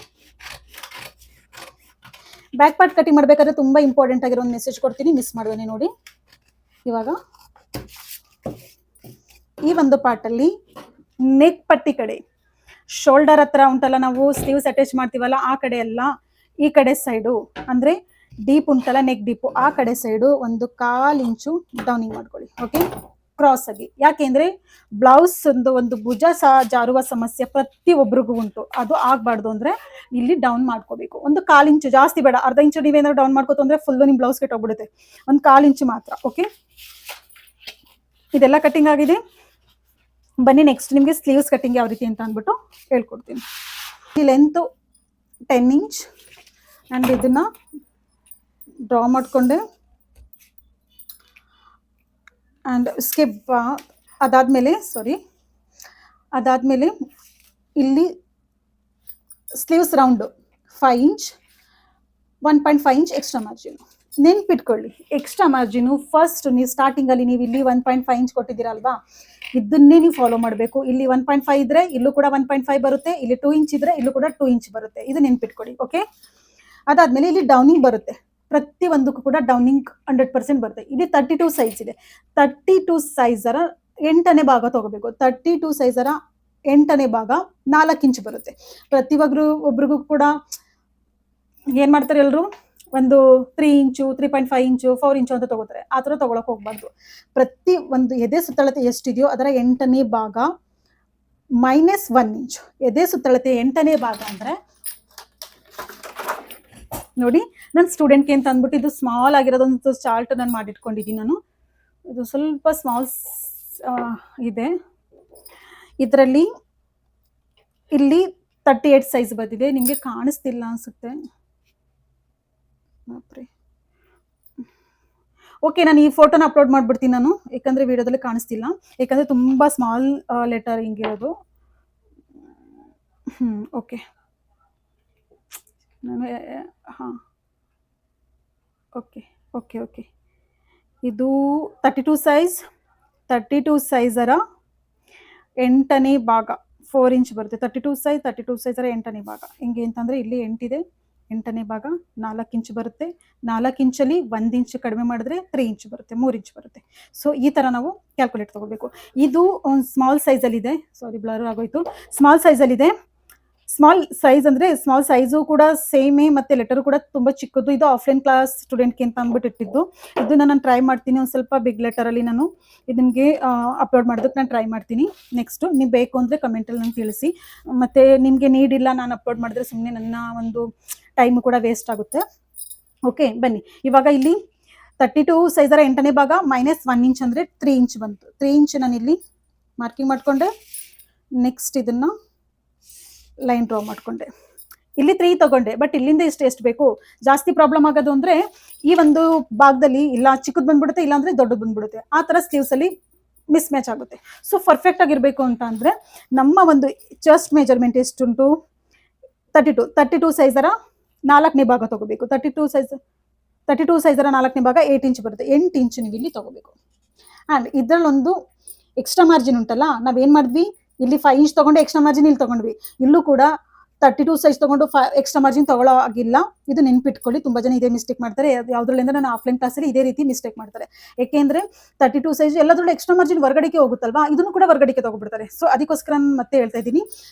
ಬ್ಯಾಕ್ ಪಾರ್ಟ್ ಕಟಿಂಗ್ ಮಾಡಬೇಕಾದ್ರೆ ತುಂಬ ಇಂಪಾರ್ಟೆಂಟ್ ಆಗಿರೋ ಒಂದು ಮೆಸೇಜ್ ಕೊಡ್ತೀನಿ, ಮಿಸ್ ಮಾಡ್ದೇನೆ ನೋಡಿ. ಇವಾಗ ಈ ಒಂದು ಪಾರ್ಟಲ್ಲಿ ನೆಕ್ ಪಟ್ಟಿ ಕಡೆ, ಶೋಲ್ಡರ್ ಹತ್ರ ಉಂಟಲ್ಲ ನಾವು ಸ್ಲೀವ್ಸ್ ಅಟ್ಯಾಚ್ ಮಾಡ್ತೀವಲ್ಲ ಆ ಕಡೆ ಎಲ್ಲ, ಈ ಕಡೆ ಸೈಡು ಅಂದರೆ ಡೀಪ್ ಉಂಟಲ್ಲ ನೆಕ್ ಡೀಪು, ಆ ಕಡೆ ಸೈಡು ಒಂದು 1/4 ಇಂಚು ಡೌನಿಂಗ್ ಮಾಡ್ಕೊಳ್ಳಿ. ಓಕೆ, ಕ್ರಾಸ್ ಆಗಿ. ಯಾಕೆಂದ್ರೆ ಬ್ಲೌಸ್ ಒಂದು ಭುಜ ಜಾರುವ ಸಮಸ್ಯೆ ಪ್ರತಿಯೊಬ್ಬರಿಗೂ ಉಂಟು. ಅದು ಆಗ್ಬಾರ್ದು ಅಂದ್ರೆ ಇಲ್ಲಿ ಡೌನ್ ಮಾಡ್ಕೋಬೇಕು. ಒಂದು 1/4 ಇಂಚು, ಜಾಸ್ತಿ ಬೇಡ. ಅರ್ಧ ಇಂಚು ನೀವೇನಾದ್ರು ಡೌನ್ ಮಾಡ್ಕೋತ ಅಂದ್ರೆ ಫುಲ್ ನಿಮ್ ಬ್ಲೌಸ್ ಕೆಟ್ಟೋಗ್ಬಿಡುತ್ತೆ. ಒಂದು 1/4 ಇಂಚು ಮಾತ್ರ. ಓಕೆ, ಇದೆಲ್ಲ ಕಟಿಂಗ್ ಆಗಿದೆ. ಬನ್ನಿ ನೆಕ್ಸ್ಟ್ ನಿಮಗೆ ಸ್ಲೀವ್ಸ್ ಕಟಿಂಗ್ ಯಾವ ರೀತಿ ಅಂತ ಅಂದ್ಬಿಟ್ಟು ಹೇಳ್ಕೊಡ್ತೀನಿ. ಈ ಲೆಂತ್ 10 ಇಂಚ್ ಆ್ಯಂಡ್ ಇದನ್ನ ಡ್ರಾ ಮಾಡಿಕೊಂಡೆ ಆ್ಯಂಡ್ ಸ್ಕಿಪ್ ಅದಾದಮೇಲೆ ಇಲ್ಲಿ sleeves round 5 inch, 1.5 inch extra margin. ನೆನ್ಪಿಟ್ಕೊಳ್ಳಿ, ಎಕ್ಸ್ಟ್ರಾ ಮಾರ್ಜಿನು ಫಸ್ಟ್ ನೀವು ಸ್ಟಾರ್ಟಿಂಗಲ್ಲಿ ನೀವು ಇಲ್ಲಿ 1.5 ಇಂಚ್ ಕೊಟ್ಟಿದ್ದೀರಲ್ವಾ, ಇದನ್ನೇ ನೀವು ಫಾಲೋ ಮಾಡಬೇಕು. ಇಲ್ಲಿ 1.5 ಇದ್ರೆ ಇಲ್ಲೂ ಕೂಡ 1.5 ಬರುತ್ತೆ, ಇಲ್ಲಿ 2 ಇಂಚ್ ಇದ್ರೆ ಇಲ್ಲೂ ಕೂಡ 2 ಇಂಚ್ ಬರುತ್ತೆ. ಇದು ನೆನ್ಪಿಟ್ಕೊಳ್ಳಿ. ಓಕೆ, ಅದಾದಮೇಲೆ ಇಲ್ಲಿ ಡೌನಿಂಗ್ ಬರುತ್ತೆ. ಪ್ರತಿಯೊಂದಕ್ಕೂ ಕೂಡ ಡೌನಿಂಗ್ 100% ಬರುತ್ತೆ. ಇಲ್ಲಿ 32 ಸೈಜ್ ಇದೆ. 32 ಸೈಜರ 8ನೇ ಭಾಗ ತಗೋಬೇಕು. 32 ಸೈಜರ 8ನೇ ಭಾಗ 4 ಇಂಚ್ ಬರುತ್ತೆ. ಒಬ್ರಿಗೂ ಕೂಡ ಏನ್ ಮಾಡ್ತಾರೆ ಎಲ್ಲರೂ ಒಂದು 3 ಇಂಚು, 3.5 ಇಂಚು, 4 ಇಂಚು ಅಂತ ತಗೋತಾರೆ. ಆ ಥರ ತಗೊಳಕ್ ಹೋಗ್ಬಾರ್ದು. ಪ್ರತಿ ಒಂದು ಎದೆ ಸುತ್ತಳತೆ ಎಷ್ಟಿದೆಯೋ ಅದರ 8ನೇ ಭಾಗ -1 ಇಂಚ್. ಎದೆ ಸುತ್ತಳತೆ 8ನೇ ಭಾಗ ಅಂದ್ರೆ ನೋಡಿ, ನನ್ನ ಸ್ಟೂಡೆಂಟ್ಗೆ ಅಂತ ಅಂದ್ಬಿಟ್ಟು ಇದು ಸ್ಮಾಲ್ ಆಗಿರೋದೊಂದು ಚಾರ್ಟ್ ನಾನು ಮಾಡಿಟ್ಕೊಂಡಿದ್ದೀನಿ. ನಾನು ಇದು ಸ್ವಲ್ಪ ಸ್ಮಾಲ್ ಇದೆ. ಇದರಲ್ಲಿ ಇಲ್ಲಿ 38 ಸೈಜ್ ಬಂದಿದೆ. ನಿಮಗೆ ಕಾಣಿಸ್ತಿಲ್ಲ ಅನ್ಸುತ್ತೆ. ಓಕೆ, ನಾನು ಈ ಫೋಟೋನ ಅಪ್ಲೋಡ್ ಮಾಡ್ಬಿಡ್ತೀನಿ ನಾನು, ಯಾಕಂದ್ರೆ ವಿಡಿಯೋದಲ್ಲಿ ಕಾಣಿಸ್ತಿಲ್ಲ. ಯಾಕಂದ್ರೆ ತುಂಬಾ ಸ್ಮಾಲ್ ಲೆಟರ್ ಹಿಂಗಿರೋದು. ಓಕೆ, ನಾನು ಹಾಂ ಓಕೆ ಓಕೆ ಓಕೆ ಇದು 32 ಸೈಜರ 8ನೇ ಭಾಗ 4 ಇಂಚ್ ಬರುತ್ತೆ. 32 ಸೈಜರ 8ನೇ ಭಾಗ ಹೆಂಗೆ ಅಂತಂದರೆ ಇಲ್ಲಿ 8 ಇದೆ, 8ನೇ ಭಾಗ 4 ಇಂಚ್ ಬರುತ್ತೆ. 4 ಇಂಚಲ್ಲಿ 1 ಇಂಚ್ ಕಡಿಮೆ ಮಾಡಿದ್ರೆ 3 ಇಂಚ್ ಬರುತ್ತೆ, 3 ಇಂಚ್ ಬರುತ್ತೆ. ಸೊ ಈ ಥರ ನಾವು ಕ್ಯಾಲ್ಕುಲೇಟ್ ತೊಗೋಬೇಕು. ಇದು ಒಂದು ಸ್ಮಾಲ್ ಸೈಜಲ್ಲಿದೆ, ಸಾರಿ ಬ್ಲರ್ ಆಗೋಯ್ತು. ಸ್ಮಾಲ್ ಸೈಜಲ್ಲಿದೆ. ಸ್ಮಾಲ್ ಸೈಜ್ ಅಂದರೆ ಸ್ಮಾಲ್ ಸೈಜು ಕೂಡ ಸೇಮೇ, ಮತ್ತು ಲೆಟರು ಕೂಡ ತುಂಬ ಚಿಕ್ಕದು. ಇದು ಆಫ್ಲೈನ್ ಕ್ಲಾಸ್ ಸ್ಟೂಡೆಂಟ್ಗೆ ಅಂತ ಅಂದ್ಬಿಟ್ಟು ಇಟ್ಟಿದ್ದು. ಇದನ್ನ ನಾನು ಟ್ರೈ ಮಾಡ್ತೀನಿ ಒಂದು ಸ್ವಲ್ಪ ಬಿಗ್ ಲೆಟರಲ್ಲಿ. ನಾನು ಇದು ನಿಮಗೆ ಅಪ್ಲೋಡ್ ಮಾಡೋದಕ್ಕೆ ನಾನು ಟ್ರೈ ಮಾಡ್ತೀನಿ. ನೆಕ್ಸ್ಟು ನೀವು ಬೇಕು ಅಂದರೆ ಕಮೆಂಟಲ್ಲಿ ನಂಗೆ ತಿಳಿಸಿ. ಮತ್ತು ನಿಮಗೆ ನೀಡಿಲ್ಲ ನಾನು ಅಪ್ಲೋಡ್ ಮಾಡಿದ್ರೆ ಸುಮ್ಮನೆ ನನ್ನ ಒಂದು ಟೈಮು ಕೂಡ ವೇಸ್ಟ್ ಆಗುತ್ತೆ. ಓಕೆ, ಬನ್ನಿ ಇವಾಗ ಇಲ್ಲಿ 32 ಸೈಜರ 8ನೇ ಭಾಗ -1 ಇಂಚ್ ಅಂದರೆ 3 ಇಂಚ್ ಬಂತು. 3 ಇಂಚ್ ನಾನು ಇಲ್ಲಿ ಮಾರ್ಕಿಂಗ್ ಮಾಡಿಕೊಂಡೆ. ನೆಕ್ಸ್ಟ್ ಇದನ್ನು ಲೈನ್ ಡ್ರಾ ಮಾಡಿಕೊಂಡೆ. ಇಲ್ಲಿ 3 ತಗೊಂಡೆ, ಬಟ್ ಇಲ್ಲಿಂದ ಎಷ್ಟು ಬೇಕು. ಜಾಸ್ತಿ ಪ್ರಾಬ್ಲಮ್ ಆಗೋದು ಅಂದರೆ ಈ ಒಂದು ಭಾಗದಲ್ಲಿ ಇಲ್ಲ ಚಿಕ್ಕದು ಬಂದ್ಬಿಡುತ್ತೆ, ಇಲ್ಲಾಂದರೆ ದೊಡ್ಡದು ಬಂದ್ಬಿಡುತ್ತೆ. ಆ ಥರ ಸ್ಲೀವ್ಸಲ್ಲಿ ಮಿಸ್ ಮ್ಯಾಚ್ ಆಗುತ್ತೆ. ಸೊ ಪರ್ಫೆಕ್ಟ್ ಆಗಿರಬೇಕು ಅಂತ ಅಂದರೆ ನಮ್ಮ ಒಂದು ಚೆಸ್ಟ್ ಮೆಜರ್ಮೆಂಟ್ ಎಷ್ಟುಂಟು, 32 ಸೈಜರ 4ನೇ ಭಾಗ ತಗೋಬೇಕು. 32 ಸೈಜರ 4ನೇ ಭಾಗ 8 ಇಂಚ್ ಬರುತ್ತೆ. 8 ಇಂಚ್ ನೀವು ಇಲ್ಲಿ ತಗೋಬೇಕು. ಆ್ಯಂಡ್ ಇದರಲ್ಲೊಂದು ಎಕ್ಸ್ಟ್ರಾ ಮಾರ್ಜಿನ್ ಉಂಟಲ್ಲ, ನಾವೇನು ಮಾಡಿದ್ವಿ, ಇಲ್ಲಿ 5 ಇಂಚ್ ತಗೊಂಡು ಎಕ್ಸ್ಟ್ರಾ ಮಾರ್ಜಿನ್ ಇಲ್ಲಿ ತಗೊಂಡ್ವಿ. ಇಲ್ಲೂ ಕೂಡ 32 ಸೈಜ್ ತಗೊಂಡು ಎಕ್ಸ್ಟ್ರಾ ಮಾರ್ಜಿನ್ ತಗೊಳ್ಳೋ ಆಗಿಲ್ಲ. ಇದು ನೆನ್ಪಿಟ್ಕೊಳ್ಳಿ. ತುಂಬ ಜನ ಇದೇ ಮಿಸ್ಟೇಕ್ ಮಾಡ್ತಾರೆ. ಯಾವುದ್ರಲ್ಲಿಂದ ನಾನು ಆಫ್ಲೈನ್ ಕ್ಲಾಸಲ್ಲಿ ಇದೇ ರೀತಿ ಮಿಸ್ಟೇಕ್ ಮಾಡ್ತಾರೆ. ಏಕೆಂದರೆ 32 ಸೈಜ್ ಎಲ್ಲದ್ರಲ್ಲೂ ಎಕ್ಸ್ಟ್ರಾ ಮಾರ್ಜಿನ್ ಹೊರಗಡೆಗೆ ಹೋಗುತ್ತಲ್ವಾ, ಇದನ್ನು ಕೂಡ ಹೊರಗಡೆಗೆ ತಗೊಬಿಡ್ತಾರೆ. ಸೊ ಅದಕ್ಕೋಸ್ಕರ ನಾನು ಮತ್ತೆ ಹೇಳ್ತಾ ಇದ್ದೀನಿ,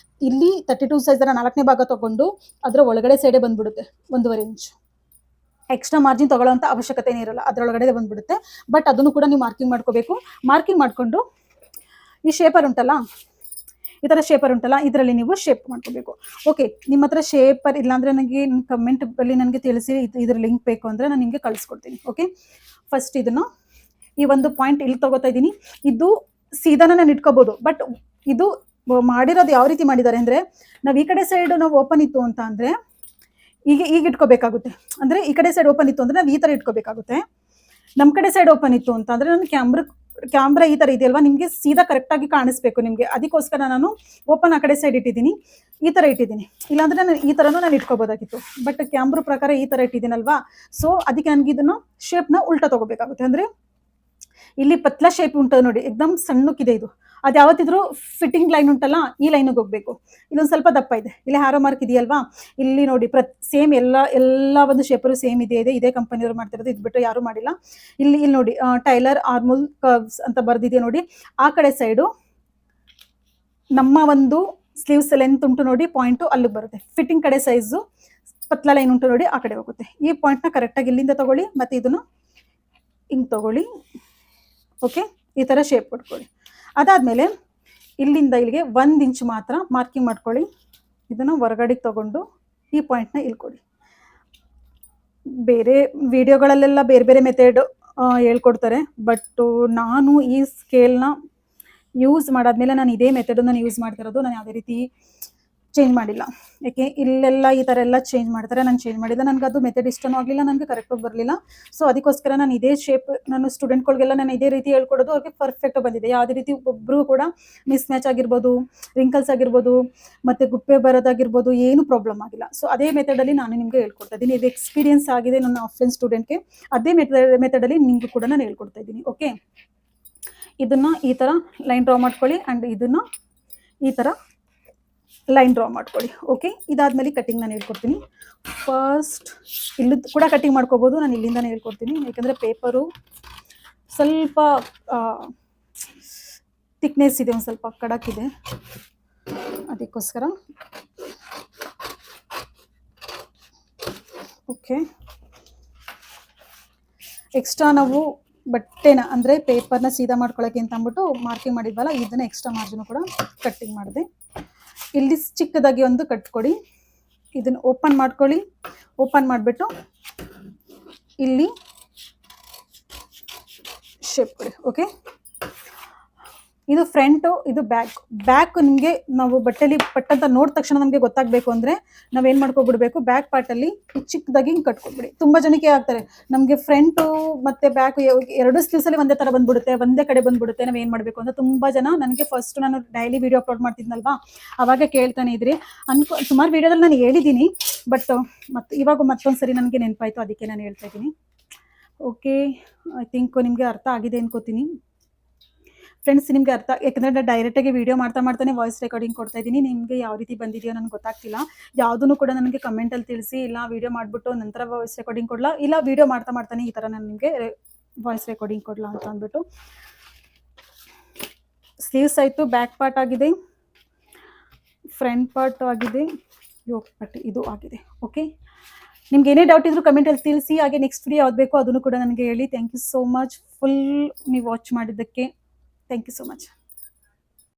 ಇಲ್ಲಿ 32 ಸೈಜರ 4ನೇ ಭಾಗ ತಗೊಂಡು ಅದರ ಒಳಗಡೆ ಸೈಡೇ ಬಂದ್ಬಿಡುತ್ತೆ 1.5 ಇಂಚ್. ಎಕ್ಸ್ಟ್ರಾ ಮಾರ್ಜಿನ್ ತಗೊಳ್ಳೋಂಥ ಅವಶ್ಯಕತೆನೇ ಇರಲ್ಲ, ಅದರೊಳಗಡೆ ಬಂದ್ಬಿಡುತ್ತೆ. ಬಟ್ ಅದನ್ನು ಕೂಡ ನೀವು ಮಾರ್ಕಿಂಗ್ ಮಾಡ್ಕೋಬೇಕು. ಮಾರ್ಕಿಂಗ್ ಮಾಡಿಕೊಂಡು ಈ ಶೇಪರ್ ಉಂಟಲ್ಲ, ಈ ಥರ ಶೇಪರ್ ಉಂಟಲ್ಲ, ಇದರಲ್ಲಿ ನೀವು ಶೇಪ್ ಮಾಡ್ಕೋಬೇಕು. ಓಕೆ, ನಿಮ್ಮ ಹತ್ರ ಶೇಪರ್ ಇಲ್ಲಾಂದರೆ ನನಗೆ ಕಮೆಂಟಲ್ಲಿ ನನಗೆ ತಿಳಿಸಿ, ಇದ್ರ ಲಿಂಕ್ ಬೇಕು ಅಂದರೆ ನಾನು ನಿಮಗೆ ಕಳಿಸ್ಕೊಡ್ತೀನಿ. ಓಕೆ, ಫಸ್ಟ್ ಇದನ್ನು ಈ ಒಂದು ಪಾಯಿಂಟ್ ಇಲ್ಲಿ ತಗೋತಾ ಇದ್ದೀನಿ. ಇದು ಸೀದಾನ ನಾನು ಇಟ್ಕೋಬೋದು, ಬಟ್ ಇದು ಮಾಡಿರೋದು ಯಾವ ರೀತಿ ಮಾಡಿದ್ದಾರೆ ಅಂದರೆ, ನಾವು ಈ ಕಡೆ ಸೈಡ್ ನಾವು ಓಪನ್ ಇತ್ತು ಅಂತ ಅಂದರೆ ಈಗ ಇಟ್ಕೋಬೇಕಾಗುತ್ತೆ. ಅಂದರೆ ಈ ಕಡೆ ಸೈಡ್ ಓಪನ್ ಇತ್ತು ಅಂದರೆ ನಾವು ಈ ಥರ ಇಟ್ಕೋಬೇಕಾಗುತ್ತೆ. ನಮ್ಮ ಕಡೆ ಸೈಡ್ ಓಪನ್ ಇತ್ತು ಅಂತ ಅಂದರೆ ನಾನು ಕ್ಯಾಮ್ರಾ ಈ ಥರ ಇದೆಯಲ್ವಾ, ನಿಮಗೆ ಸೀದಾ ಕರೆಕ್ಟಾಗಿ ಕಾಣಿಸ್ಬೇಕು ನಿಮಗೆ. ಅದಕ್ಕೋಸ್ಕರ ನಾನು ಓಪನ್ ಆ ಕಡೆ ಸೈಡ್ ಇಟ್ಟಿದ್ದೀನಿ, ಈ ಥರ ಇಟ್ಟಿದ್ದೀನಿ. ಇಲ್ಲಾಂದರೆ ನಾನು ಈ ಥರನೂ ನಾನು ಇಟ್ಕೋಬೋದಾಗಿತ್ತು, ಬಟ್ ಕ್ಯಾಮ್ರಾ ಪ್ರಕಾರ ಈ ಥರ ಇಟ್ಟಿದ್ದೀನಲ್ವಾ. ಸೊ ಅದಕ್ಕೆ ನನಗೆ ಇದನ್ನು ಶೇಪ್ನ ಉಲ್ಟಾ ತೊಗೋಬೇಕಾಗುತ್ತೆ. ಅಂದರೆ ಇಲ್ಲಿ ಪತ್ಲಾ ಶೇಪ್ ಉಂಟು ನೋಡಿ, ಎಕ್ದಮ್ ಸಣ್ಣಕ್ಕಿದೆ ಇದು. ಅದು ಯಾವತ್ತಿದ್ರೂ ಫಿಟ್ಟಿಂಗ್ ಲೈನ್ ಉಂಟಲ್ಲ, ಈ ಲೈನಿಗೆ ಹೋಗಬೇಕು. ಇಲ್ಲೊಂದು ಸ್ವಲ್ಪ ದಪ್ಪ ಇದೆ, ಇಲ್ಲಿ ಹ್ಯಾರೋ ಮಾರ್ಕ್ ಇದೆಯಲ್ವಾ, ಇಲ್ಲಿ ನೋಡಿ ಸೇಮ್ ಎಲ್ಲ ಒಂದು ಶೇಪರು ಸೇಮ್ ಇದೇ ಕಂಪನಿಯವರು ಮಾಡ್ತಿರೋದು, ಇದು ಬಿಟ್ಟು ಯಾರೂ ಮಾಡಿಲ್ಲ. ಇಲ್ಲಿ ನೋಡಿ ಟೈಲರ್ ಆರ್ಮೋಲ್ ಕರ್ವ್ಸ್ ಅಂತ ಬರ್ದಿದೆ ನೋಡಿ. ಆ ಕಡೆ ಸೈಡು ನಮ್ಮ ಒಂದು ಸ್ಲೀವ್ಸ್ ಲೆಂತ್ ಉಂಟು ನೋಡಿ, ಪಾಯಿಂಟು ಅಲ್ಲಿಗೆ ಬರುತ್ತೆ. ಫಿಟ್ಟಿಂಗ್ ಕಡೆ ಸೈಜು ಪತ್ಲಾ ಲೈನ್ ಉಂಟು ನೋಡಿ, ಆ ಕಡೆ ಹೋಗುತ್ತೆ. ಈ ಪಾಯಿಂಟ್ನ ಕರೆಕ್ಟಾಗಿ ಇಲ್ಲಿಂದ ತಗೊಳ್ಳಿ, ಮತ್ತು ಇದನ್ನು ಹಿಂಗೆ ತಗೊಳ್ಳಿ. ಓಕೆ, ಈ ಥರ ಶೇಪ್ ಕೊಟ್ಕೊಳ್ಳಿ. ಅದಾದಮೇಲೆ ಇಲ್ಲಿಂದ ಇಲ್ಲಿಗೆ 1 ಇಂಚ್ ಮಾತ್ರ ಮಾರ್ಕಿಂಗ್ ಮಾಡ್ಕೊಳ್ಳಿ. ಇದನ್ನು ಹೊರಗಡೆಗೆ ತಗೊಂಡು ಈ ಪಾಯಿಂಟ್ನ ಇಲ್ಲಿ ಕೊಡಿ. ಬೇರೆ ವಿಡಿಯೋಗಳಲ್ಲೆಲ್ಲ ಬೇರೆ ಬೇರೆ ಮೆಥಡ್ ಹೇಳ್ಕೊಡ್ತಾರೆ, ಬಟ್ ನಾನು ಈ ಸ್ಕೇಲ್ನ ಯೂಸ್ ಮಾಡಾದ್ಮೇಲೆ ನಾನು ಇದೇ ಮೆಥಡನ್ನು ಯೂಸ್ ಮಾಡ್ತಿರೋದು. ನಾನು ಯಾವುದೇ ರೀತಿ ಚೇಂಜ್ ಮಾಡಿಲ್ಲ. ಯಾಕೆ ಇಲ್ಲೆಲ್ಲ ಈ ಥರ ಎಲ್ಲ ಚೇಂಜ್ ಮಾಡ್ತಾರೆ, ನಾನು ಚೇಂಜ್ ಮಾಡಿಲ್ಲ. ನನಗೆ ಅದು ಮೆಥಡ್ ಇಷ್ಟನೂ ಆಗಲಿಲ್ಲ, ನನಗೆ ಕರೆಕ್ಟಾಗಿ ಬರಲಿಲ್ಲ. ಸೊ ಅದಕ್ಕೋಸ್ಕರ ನಾನು ಇದೇ ಶೇಪ್ ನಾನು ಸ್ಟೂಡೆಂಟ್ಗಳಿಗೆಲ್ಲ ನಾನು ಇದೇ ರೀತಿ ಹೇಳ್ಕೊಡೋದು. ಅವ್ರಿಗೆ ಪರ್ಫೆಕ್ಟಾಗಿ ಬಂದಿದೆ. ಯಾವುದೇ ರೀತಿ ಒಬ್ಬರು ಕೂಡ ಮಿಸ್ ಮ್ಯಾಚ್ ಆಗಿರ್ಬೋದು, ರಿಂಕಲ್ಸ್ ಆಗಿರ್ಬೋದು, ಮತ್ತು ಗುಪ್ಪೆ ಬರೋದಾಗಿರ್ಬೋದು, ಏನು ಪ್ರಾಬ್ಲಮ್ ಆಗಿಲ್ಲ. ಸೊ ಅದೇ ಮೆಥಡಲ್ಲಿ ನಾನು ನಿಮಗೆ ಹೇಳ್ಕೊಡ್ತಾ ಇದ್ದೀನಿ. ಇದು ಎಕ್ಸ್ಪೀರಿಯನ್ಸ್ ಆಗಿದೆ ನನ್ನ ಆಫ್ಲೈನ್ ಸ್ಟೂಡೆಂಟ್ಗೆ. ಅದೇ ಮೆಥಡಲ್ಲಿ ನಿಮಗೂ ಕೂಡ ನಾನು ಹೇಳ್ಕೊಡ್ತಾ ಇದ್ದೀನಿ. ಓಕೆ, ಇದನ್ನು ಈ ಥರ ಲೈನ್ ಡ್ರಾ ಮಾಡ್ಕೊಳ್ಳಿ ಆ್ಯಂಡ್ ಇದನ್ನು ಈ ಥರ ಲೈನ್ ಡ್ರಾ ಮಾಡ್ಕೊಳ್ಳಿ. ಓಕೆ, ಇದಾದಮೇಲೆ ಕಟ್ಟಿಂಗ್ ನಾನು ಹೇಳ್ಕೊಡ್ತೀನಿ. ಫಸ್ಟ್ ಇಲ್ಲೂ ಕೂಡ ಕಟ್ಟಿಂಗ್ ಮಾಡ್ಕೋಬೋದು, ನಾನು ಇಲ್ಲಿಂದನೇ ಹೇಳ್ಕೊಡ್ತೀನಿ. ಯಾಕೆಂದರೆ ಪೇಪರು ಸ್ವಲ್ಪ ಥಿಕ್ನೆಸ್ ಇದೆ, ಒಂದು ಸ್ವಲ್ಪ ಕಡಕ್ ಇದೆ, ಅದಕ್ಕೋಸ್ಕರ. ಓಕೆ, ಎಕ್ಸ್ಟ್ರಾ ನಾವು ಬಟ್ಟೆನ ಅಂದರೆ ಪೇಪರ್ನ ಸೀದಾ ಮಾಡ್ಕೊಳ್ಳೋಕ್ಕೆ ಅಂತ ಅಂದ್ಬಿಟ್ಟು ಮಾರ್ಕಿಂಗ್ ಮಾಡಿದ್ವಲ್ಲ, ಇದನ್ನು ಎಕ್ಸ್ಟ್ರಾ ಮಾರ್ಜಿನ್ ಕೂಡ ಕಟ್ಟಿಂಗ್ ಮಾಡಿದೆ. ಇಲ್ಲಿ ಚಿಕ್ಕದಾಗಿ ಒಂದು ಕಟ್ಕೊಡಿ. ಇದನ್ನು ಓಪನ್ ಮಾಡ್ಕೊಳ್ಳಿ. ಓಪನ್ ಮಾಡಿಬಿಟ್ಟು ಇಲ್ಲಿ ಶೇಪ್ ಕೊಡಿ. ಓಕೆ, ಇದು ಫ್ರಂಟು, ಇದು ಬ್ಯಾಕ್ ನಿಮಗೆ ನಾವು ಬಟ್ಟೆಲಿ ಪಟ್ಟಂತ ನೋಡಿದ ತಕ್ಷಣ ನಮಗೆ ಗೊತ್ತಾಗಬೇಕು ಅಂದರೆ ನಾವೇನು ಮಾಡ್ಕೊಬಿಡ್ಬೇಕು, ಬ್ಯಾಕ್ ಪಾರ್ಟಲ್ಲಿ ಚಿಕ್ಕದಾಗಿ ಹಿಂಗೆ ಕಟ್ಕೊಬಿಡಿ. ತುಂಬ ಜನಕ್ಕೆ ಆಗ್ತಾರೆ ನಮಗೆ ಫ್ರಂಟು ಮತ್ತು ಬ್ಯಾಕ್ ಎರಡು ಸ್ಲೀವ್ಸಲ್ಲಿ ಒಂದೇ ಥರ ಬಂದ್ಬಿಡುತ್ತೆ, ಒಂದೇ ಕಡೆ ಬಂದ್ಬಿಡುತ್ತೆ. ನಾವೇನು ಮಾಡಬೇಕು ಅಂತ ತುಂಬ ಜನ ನನಗೆ ಫಸ್ಟ್ ನಾನು ಡೈಲಿ ವೀಡಿಯೋ ಅಪ್ಲೋಡ್ ಮಾಡ್ತಿದ್ನಲ್ವಾ, ಆವಾಗ ಕೇಳ್ತಾನೆ ಇದ್ರಿ. ಸುಮಾರು ವೀಡಿಯೋದಲ್ಲಿ ನಾನು ಹೇಳಿದ್ದೀನಿ, ಬಟ್ ಇವಾಗ ಮತ್ತೊಂದು ಸರಿ ನನಗೆ ನೆನಪಾಯಿತು, ಅದಕ್ಕೆ ನಾನು ಹೇಳ್ತಾ ಇದ್ದೀನಿ. ಓಕೆ, ಐ ಥಿಂಕ್ ನಿಮಗೆ ಅರ್ಥ ಆಗಿದೆ ಅನ್ಕೋತೀನಿ ಫ್ರೆಂಡ್ಸ್. ನಿಮಗೆ ಅರ್ಥ, ಯಾಕಂದರೆ ನಾನು ಡೈರೆಕ್ಟಾಗಿ ವೀಡಿಯೋ ಮಾಡ್ತಾನೆ ವಾಯ್ಸ್ ರೆಕಾರ್ಡಿಂಗ್ ಕೊಡ್ತಾ ಇದ್ದೀನಿ. ನಿಮಗೆ ಯಾವ ರೀತಿ ಬಂದಿದೆಯೋ ನನಗೆ ಗೊತ್ತಾಗ್ತಿಲ್ಲ. ಯಾವುದನ್ನು ಕೂಡ ನನಗೆ ಕಮೆಂಟಲ್ಲಿ ತಿಳಿಸಿ, ಇಲ್ಲ ವೀಡಿಯೋ ಮಾಡಿಬಿಟ್ಟು ನಂತರ ವಾಯ್ಸ್ ರೆಕಾರ್ಡಿಂಗ್ ಕೊಡಲ್ಲ, ಇಲ್ಲ ವೀಡಿಯೋ ಮಾಡ್ತಾನೆ ಈ ಥರ ನಾನು ನಿಮಗೆ ವಾಯ್ಸ್ ರೆಕಾರ್ಡಿಂಗ್ ಕೊಡಲ್ಲ ಅಂತ ಅಂದ್ಬಿಟ್ಟು. ಸ್ಲೀವ್ಸ್ ಆಯಿತು, ಬ್ಯಾಕ್ ಪಾರ್ಟ್ ಆಗಿದೆ, ಫ್ರಂಟ್ ಪಾರ್ಟ್ ಆಗಿದೆ, ಯೋಕ್ ಪಟ್ಟಿ ಇದು ಆಗಿದೆ. ಓಕೆ, ನಿಮ್ಗೆ ಏನೇ ಡೌಟ್ ಇದ್ರೂ ಕಮೆಂಟಲ್ಲಿ ತಿಳಿಸಿ. ಹಾಗೆ ನೆಕ್ಸ್ಟ್ ವಿಡಿಯೋ ಯಾವ್ದು ಬೇಕೋ ಅದನ್ನು ಕೂಡ ನನಗೆ ಹೇಳಿ. Thank you so much full ನೀವು ವಾಚ್ ಮಾಡಿದ್ದಕ್ಕೆ. Thank you so much.